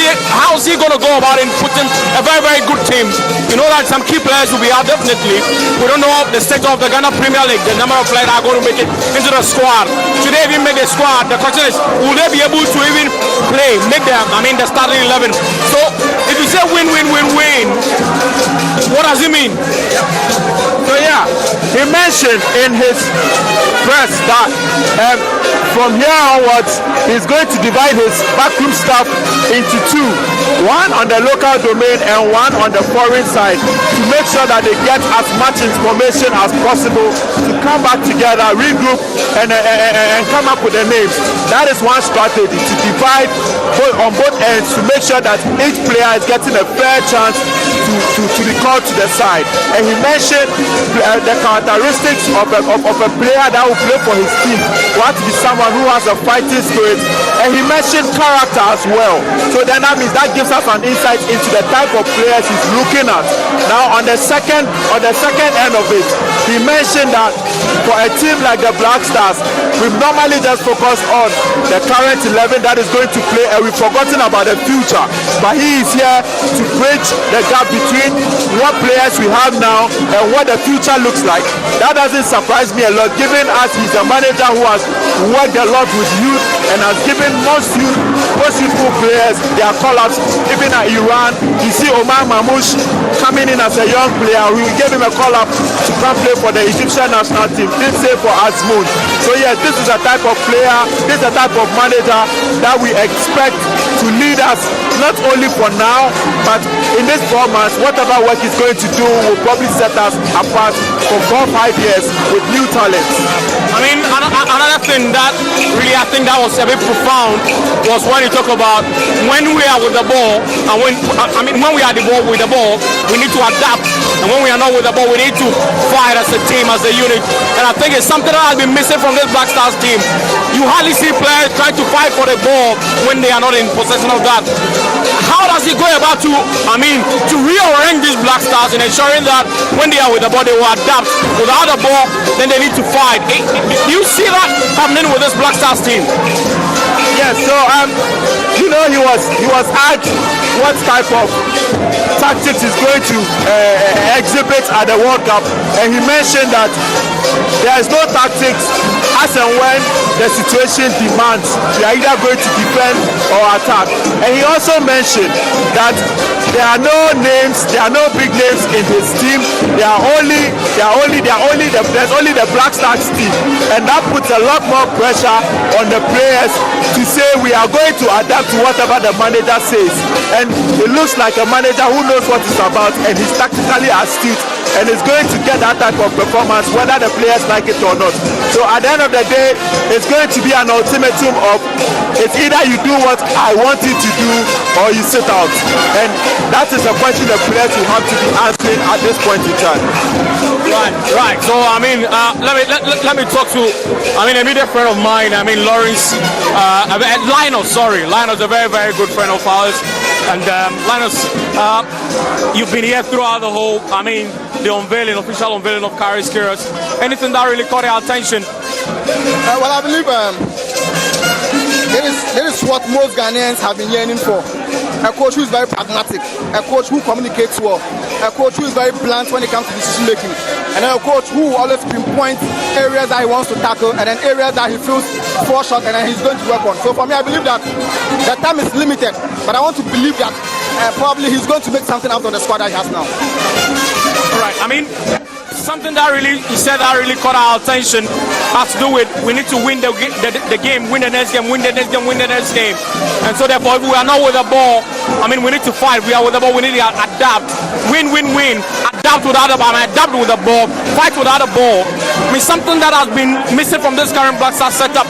he going to go about it, putting a very, very good team. You know that some key players will be out definitely. We don't know the state of the Ghana Premier League, the number of players that are going to make it into the squad. Should they even make the squad? The question is, will they be able to even play, make the starting 11? So if you say win, what does it mean? So yeah, he mentioned in his press that from here onwards he's going to divide his backroom staff into two, one on the local domain and one on the foreign side, to make sure that they get as much information as possible to come back together, regroup, and come up with the names. That is one strategy, to divide on both ends, to make sure that each player is getting a fair chance to be called to the side. And he mentioned the characteristics of a player that will play for his team. You have to be someone who has a fighting spirit, and he mentioned character as well. So then that means that gives us an insight into the type of players he's looking at. Now on the second end of it, he mentioned that for a team like the Black Stars, we've normally just focused on the current 11 that is going to play, and we've forgotten about the future. But he is here to bridge the gap between what players we have now and what the future looks like. That doesn't surprise me a lot, given as he's a manager who has worked a lot with youth and has given most youthful players their call-ups. Even at Iran, you see Omar Mamouche coming in as a young player. We gave him a call-up to come play for the Egyptian national team. Didn't say for Azmoun. So yes, this is a type of player, this is a type of manager that we expect to lead us, not only for now, but in this 4 months, whatever work he's going to do will probably set us apart for 4 or 5 years with new talents. Another thing that really I think that was a bit profound was when you talk about when we are with the ball, and when we are with the ball, we need to adapt, and when we are not with the ball, we need to fight as a team, as a unit. And I think it's something that has been missing from this Black Stars team. You hardly see players trying to fight for the ball when they are not in possession of that. How does he go about to rearrange these Black Stars in ensuring that when they are with the ball, they will adapt? Without the ball, then they need to fight. Do you see that happening with this Black Stars team? Yes. So he was asked what type of tactics he's going to exhibit at the World Cup, and he mentioned that there is no tactics as and when the situation demands. We are either going to defend or attack. And he also mentioned that there are no names, there are no big names in his team. There's only the Black Stars team, and that puts a lot more pressure on the players to say we are going to adapt to whatever the manager says. And it looks like a manager who knows what it's about, and he's tactically astute, and is going to get that type of performance whether the players like it or not. So at the end of the day, it's going to be an ultimatum of it's either you do what I want you to do or you sit out. And that is a question the players will have to be answering at this point in time. Right. So I mean, let me talk to a immediate friend of mine. I mean, Lawrence, Linus, a very, very good friend of ours. And Linus, you've been here throughout the whole, the official unveiling of Queiroz. Anything that really caught your attention? Well, I believe this is what most Ghanaians have been yearning for. A coach who is very pragmatic, a coach who communicates well, a coach who is very blunt when it comes to decision making, and then a coach who always pinpoints areas that he wants to tackle and then areas that he feels fall short and then he's going to work on. So for me, I believe that the time is limited, but I want to believe that probably he's going to make something out of the squad that he has now. All right. Something that really he said that really caught our attention has to do with we need to win the game, win the next game, win the next game. And so therefore, if we are not with the ball, we need to fight. We are with the ball, we need to adapt. Win. Adapt without the ball, adapt with the ball, fight without the ball. Something that has been missing from this current Black Stars setup.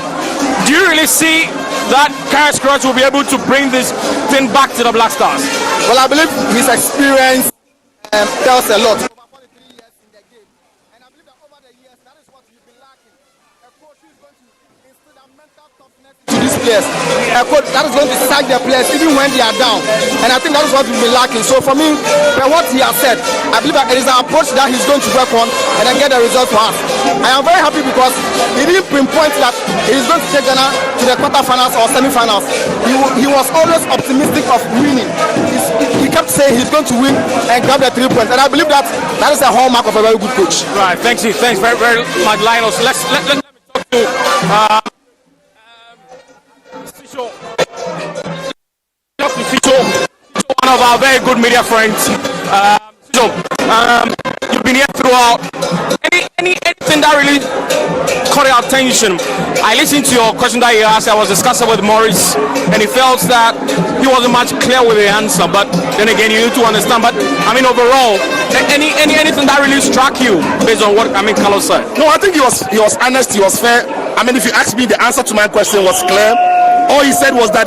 Do you really see that Queiroz will be able to bring this thing back to the Black Stars? Well, I believe his experience tells a lot. A coach that is going to sack their players even when they are down, and I think that is what we've been lacking. So for me, what he has said, I believe that it is an approach that he's going to work on and then get the result for us. I am very happy because he didn't pinpoint that he is going to take Ghana to the quarterfinals or semi-finals. He was always optimistic of winning. He kept saying he's going to win and grab the 3 points, and I believe that is a hallmark of a very good coach. Right, thanks very, very much, Linus. Let me talk to one of our very good media friends. You've been here throughout. Anything that really caught your attention? I listened to your question that you asked. I was discussing with Maurice, and he felt that he wasn't much clear with the answer. But then again, you need to understand. But overall, anything that really struck you based on what Queiroz said? No, I think he was honest. He was fair. If you ask me, the answer to my question was clear. All he said was that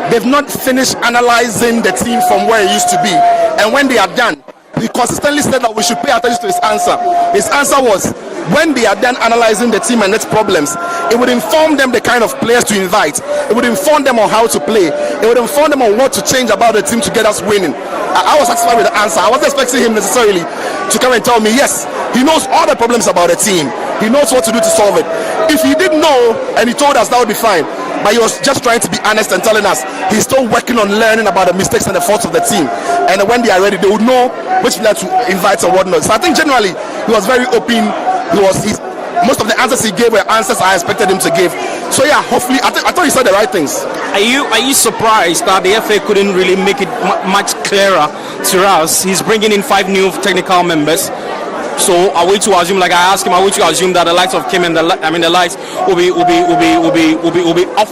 they've not finished analyzing the team from where it used to be, and when they are done, he consistently said that we should pay attention to his answer. His answer was, when they are done analyzing the team and its problems, it would inform them the kind of players to invite. It would inform them on how to play. It would inform them on what to change about the team to get us winning. I was satisfied with the answer. I wasn't expecting him necessarily to come and tell me, yes, he knows all the problems about the team. He knows what to do to solve it. If he didn't know and he told us, that would be fine. But he was just trying to be honest and telling us he's still working on learning about the mistakes and the faults of the team. And when they are ready, they would know which player to invite or whatnot. So I think generally he was very open. Most of the answers he gave were answers I expected him to give. So hopefully I thought he said the right things. Are you surprised that the FA couldn't really make it much clearer to us? He's bringing in 5 new technical members. So are we to assume, like I asked him, are we to assume that the lights of Kim and the lights will be off?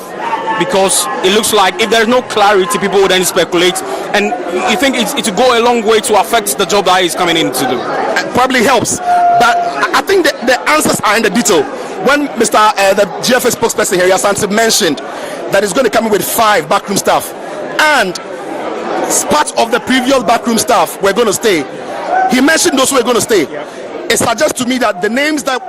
Because it looks like if there's no clarity, people would then speculate. And you think it will go a long way to affect the job that he's coming in to do? It probably helps, but I think the answers are in the detail. When the GFA spokesperson here, Asante, mentioned that he's going to come in with 5 backroom staff, and part of the previous backroom staff were going to stay. He mentioned those who were going to stay. It suggests to me that the names that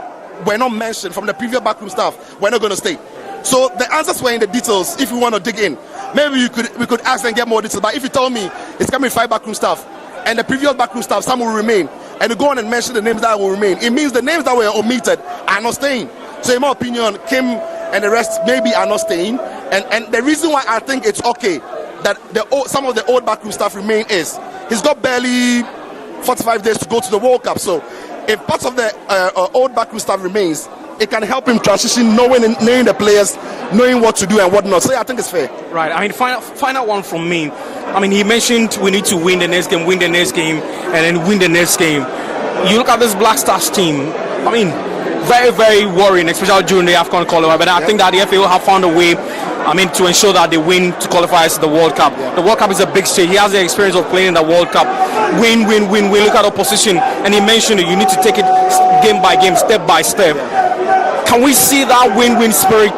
were not mentioned from the previous backroom staff were not going to stay. So the answers were in the details. If you want to dig in, maybe we could ask and get more details. But if you tell me it's coming 5 backroom staff and the previous backroom staff, some will remain, and you go on and mention the names that will remain, it means the names that were omitted are not staying. So in my opinion, Kim and the rest maybe are not staying. And the reason why I think it's okay that some of the old backroom staff remain is he's got barely 45 days to go to the World Cup. So if part of the old backroom staff remains, it can help him transition, knowing the players, knowing what to do and what not. So I think it's fair. Right. I mean, final one from me. I mean, he mentioned we need to win the next game, and then win the next game. You look at this Black Stars team. I mean, very, very worrying, especially during the AFCON qualifier. But I think that the FAO have found a way, I mean, to ensure that they win to qualify to the World Cup. The World Cup is a big stage. He has the experience of playing in the World Cup. Win. Look at opposition, and he mentioned it. You need to take it game by game, step by step. Can we see that win-win spirit?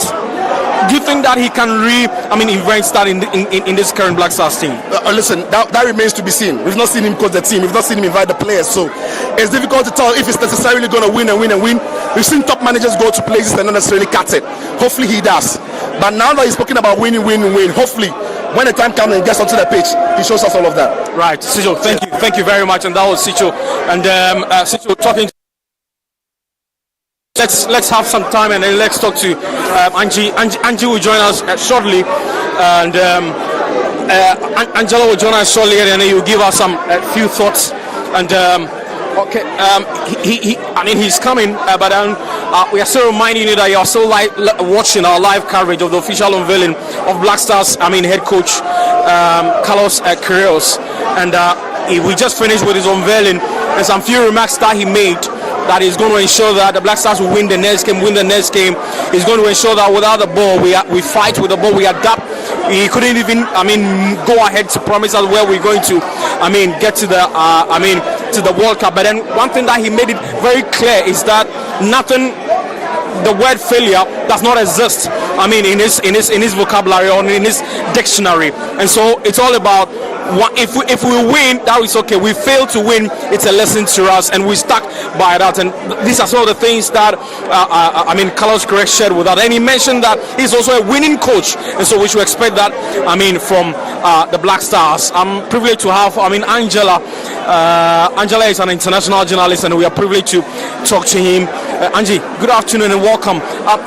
Do you think that he can invent that in this current Black Stars team? Listen, that remains to be seen. We've not seen him coach the team. We've not seen him invite the players. So it's difficult to tell if it's necessarily going to win. We've seen top managers go to places and not necessarily cut it. Hopefully he does. But now that he's spoken about winning, hopefully when the time comes and he gets onto the pitch, he shows us all of that. Right, Sicho, thank you very much. And that was Sicho. And Sicho talking. Let's have some time and then let's talk to Angie. Angie will join us shortly, and Angela will join us shortly, and then he will give us some few thoughts. And he's coming, but we are still reminding you that you are still watching our live coverage of the official unveiling of Black Stars. Head coach Carlos Queiroz, and we just finished with his unveiling and some few remarks that he made. That is going to ensure that the Black Stars will win the next game. He's going to ensure that without the ball, we fight with the ball, we adapt. He couldn't even, go ahead to promise us where we're going to, get to the, to the World Cup. But then one thing that he made it very clear is that the word failure does not exist. In his vocabulary or in his dictionary. And so it's all about. If we win, that is okay. We fail to win, it's a lesson to us, and we stuck by that. And these are some of the things that Carlos Queiroz shared with us. And he mentioned that he's also a winning coach, and so we should expect that. From the Black Stars. I'm privileged to have. Angela. Angela is an international journalist, and we are privileged to talk to him. Angie, good afternoon and welcome.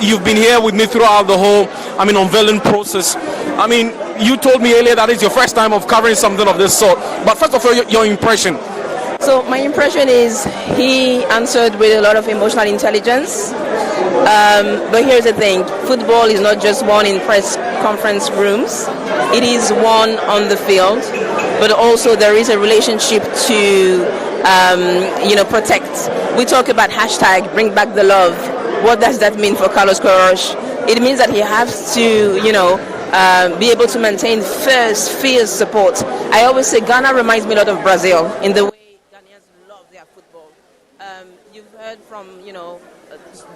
You've been here with me throughout the whole, unveiling process. You told me earlier that it's your first time of covering something of this sort. But first of all, your impression. So my impression is he answered with a lot of emotional intelligence. But here's the thing: football is not just won in press conference rooms; it is won on the field. But also there is a relationship to, protect. We talk about hashtag Bring Back the Love. What does that mean for Carlos Queiroz? It means that he has to, be able to maintain fierce support. I always say Ghana reminds me a lot of Brazil in the way Ghanaians love their football. You've heard from,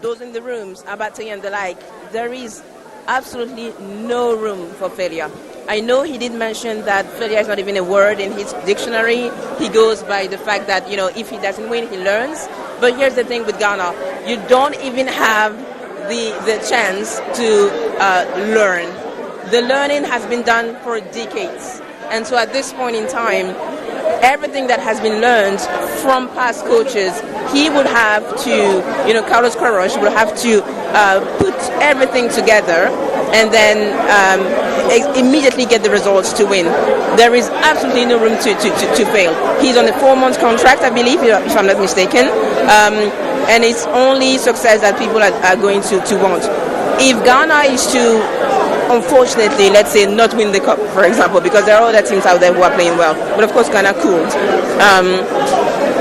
those in the rooms, Abate and the like. There is absolutely no room for failure. I know he did mention that failure is not even a word in his dictionary. He goes by the fact that, if he doesn't win, he learns. But here's the thing with Ghana. You don't even have the chance to learn. The learning has been done for decades. And so at this point in time, everything that has been learned from past coaches, he would have to, Carlos Queiroz would have to put everything together and then immediately get the results to win. There is absolutely no room to fail. He's on a 4-month contract, I believe, if I'm not mistaken. And it's only success that people are going to want. If Ghana is to, unfortunately, let's say, not win the cup, for example, because there are other teams out there who are playing well, but of course Ghana could.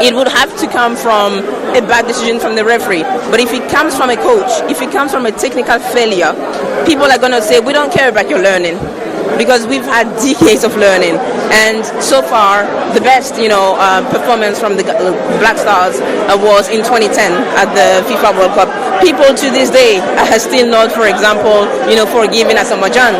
It would have to come from a bad decision from the referee. But if it comes from a coach, if it comes from a technical failure, people are going to say, we don't care about your learning, because we've had decades of learning. And so far, the best, performance from the Black Stars was in 2010 at the FIFA World Cup. People to this day are still not, for example, forgiving Asamoah Gyan.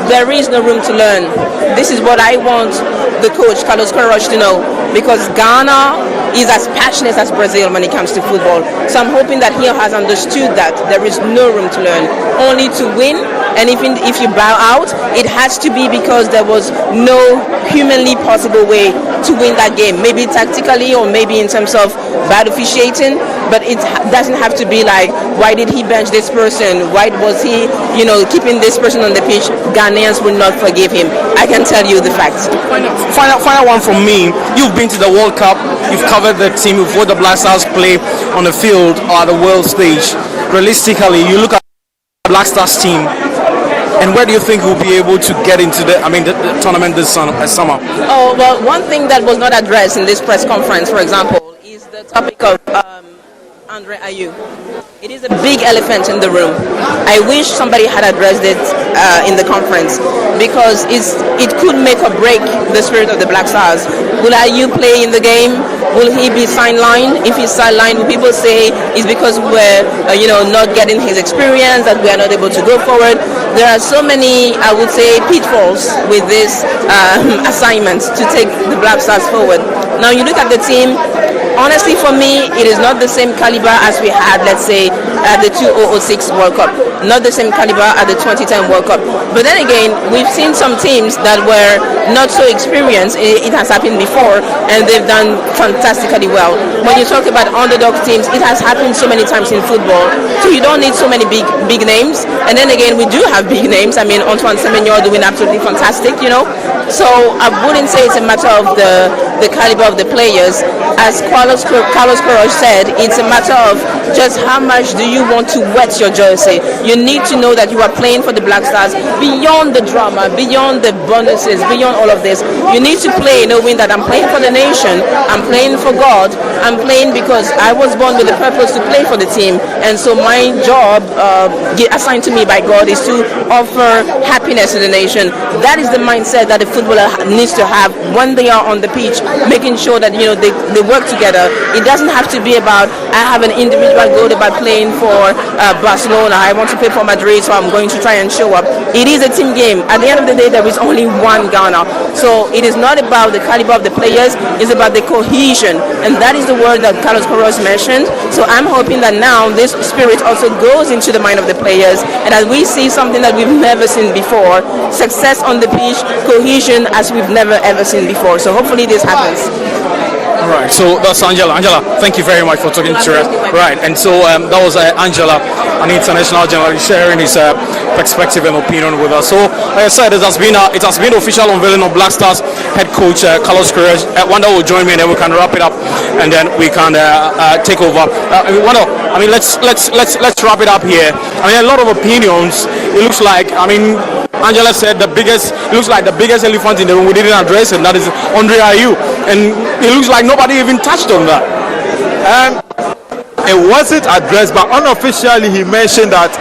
There is no room to learn. This is what I want the coach, Carlos Queiroz, to know, because Ghana is as passionate as Brazil when it comes to football. So I'm hoping that he has understood that there is no room to learn, only to win. And even if you bow out, it has to be because there was no humanly possible way to win that game. Maybe tactically or maybe in terms of bad officiating, but it doesn't have to be like, why did he bench this person? Why was he, keeping this person on the pitch? Ghanaians will not forgive him. I can tell you the facts. Final one from me. You've been to the World Cup. You've covered the team. You've watched the Black Stars play on the field or the world stage. realistically, you look at Black Stars team, and where do you think we'll be able to get into the tournament this summer? Oh, well, one thing that was not addressed in this press conference, for example, is the topic of Andre Ayew. It is a big elephant in the room. I wish somebody had addressed it in the conference, because it could make or break the spirit of the Black Stars. Will Ayew play in the game? Will he be sidelined? If he's sidelined, will people say it's because we're not getting his experience, that we are not able to go forward? There are so many, I would say, pitfalls with this assignment to take the Black Stars forward. Now you look at the team. Honestly, for me, it is not the same caliber as we had, let's say, at the 2006 World Cup. Not the same caliber at the 2010 World Cup. But then again, we've seen some teams that were not so experienced. It has happened before, and they've done fantastically well. When you talk about underdog teams, it has happened so many times in football. So you don't need so many big names. And then again, we do have big names. I mean, Antoine Semenyo doing absolutely fantastic, So I wouldn't say it's a matter of the caliber of the players. As Queiroz said, it's a matter of just how much do you want to wet your jersey. You need to know that you are playing for the Black Stars beyond the drama, beyond the bonuses, beyond all of this. You need to play knowing that I'm playing for the nation, I'm playing for God, I'm playing because I was born with the purpose to play for the team. And so my job assigned to me by God is to offer happiness to the nation. That is the mindset that the footballer needs to have when they are on the pitch, making sure that they work together. It doesn't have to be about I have an individual goal about playing for Barcelona, I want to play for Madrid, so I'm going to try and show up. It is a team game. At the end of the day, there is only one Ghana. So it is not about the caliber of the players, it's about the cohesion, and that is the word that Queiroz mentioned. So I'm hoping that now this spirit also goes into the mind of the players, and that we see something that we've never seen before, success on the pitch, cohesion as we've never ever seen before. So hopefully this happens. Right, so that's Angela. Angela, thank you very much for talking to us. Right, and so that was Angela, an international journalist, sharing his perspective and opinion with us. So, like I said, it has been official unveiling of Black Stars head coach Queiroz. Wanda will join me, and then we can wrap it up, and then we can take over. Wanda, let's wrap it up here. A lot of opinions. It looks like, Angela said it looks like the biggest elephant in the room we didn't address, and that is Andre Ayew. And it looks like nobody even touched on that. It wasn't addressed, but unofficially he mentioned that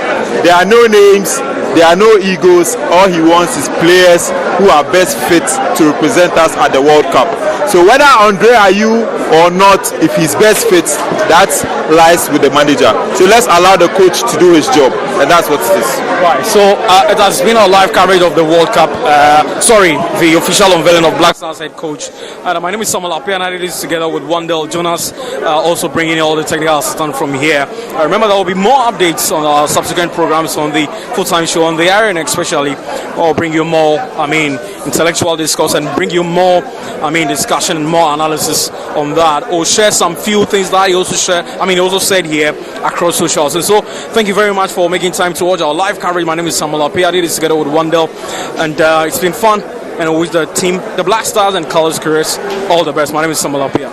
there are no names, there are no egos. All he wants is players who are best fit to represent us at the World Cup. So whether Andre Ayew or not, if he's best fit, that lies with the manager. So let's allow the coach to do his job, and that's what it is. Right, so it has been our live coverage of the World Cup, the official unveiling of Black Stars head coach. My name is Samuel Apia, and I did this together with Wandel Jonas, also bringing in all the technical assistants from here. Remember, there will be more updates on our subsequent programs on the full-time show, on the Iron especially. We'll bring you more, intellectual discourse, and bring you more, discussion and more analysis on that. Or share some few things that he also said here across socials. And so, thank you very much for making time to watch our live coverage. My name is Samuel Apia. I did this together with Wandel, and it's been fun. And I wish the team, the Black Stars and Queiroz, all the best. My name is Samuel Apia.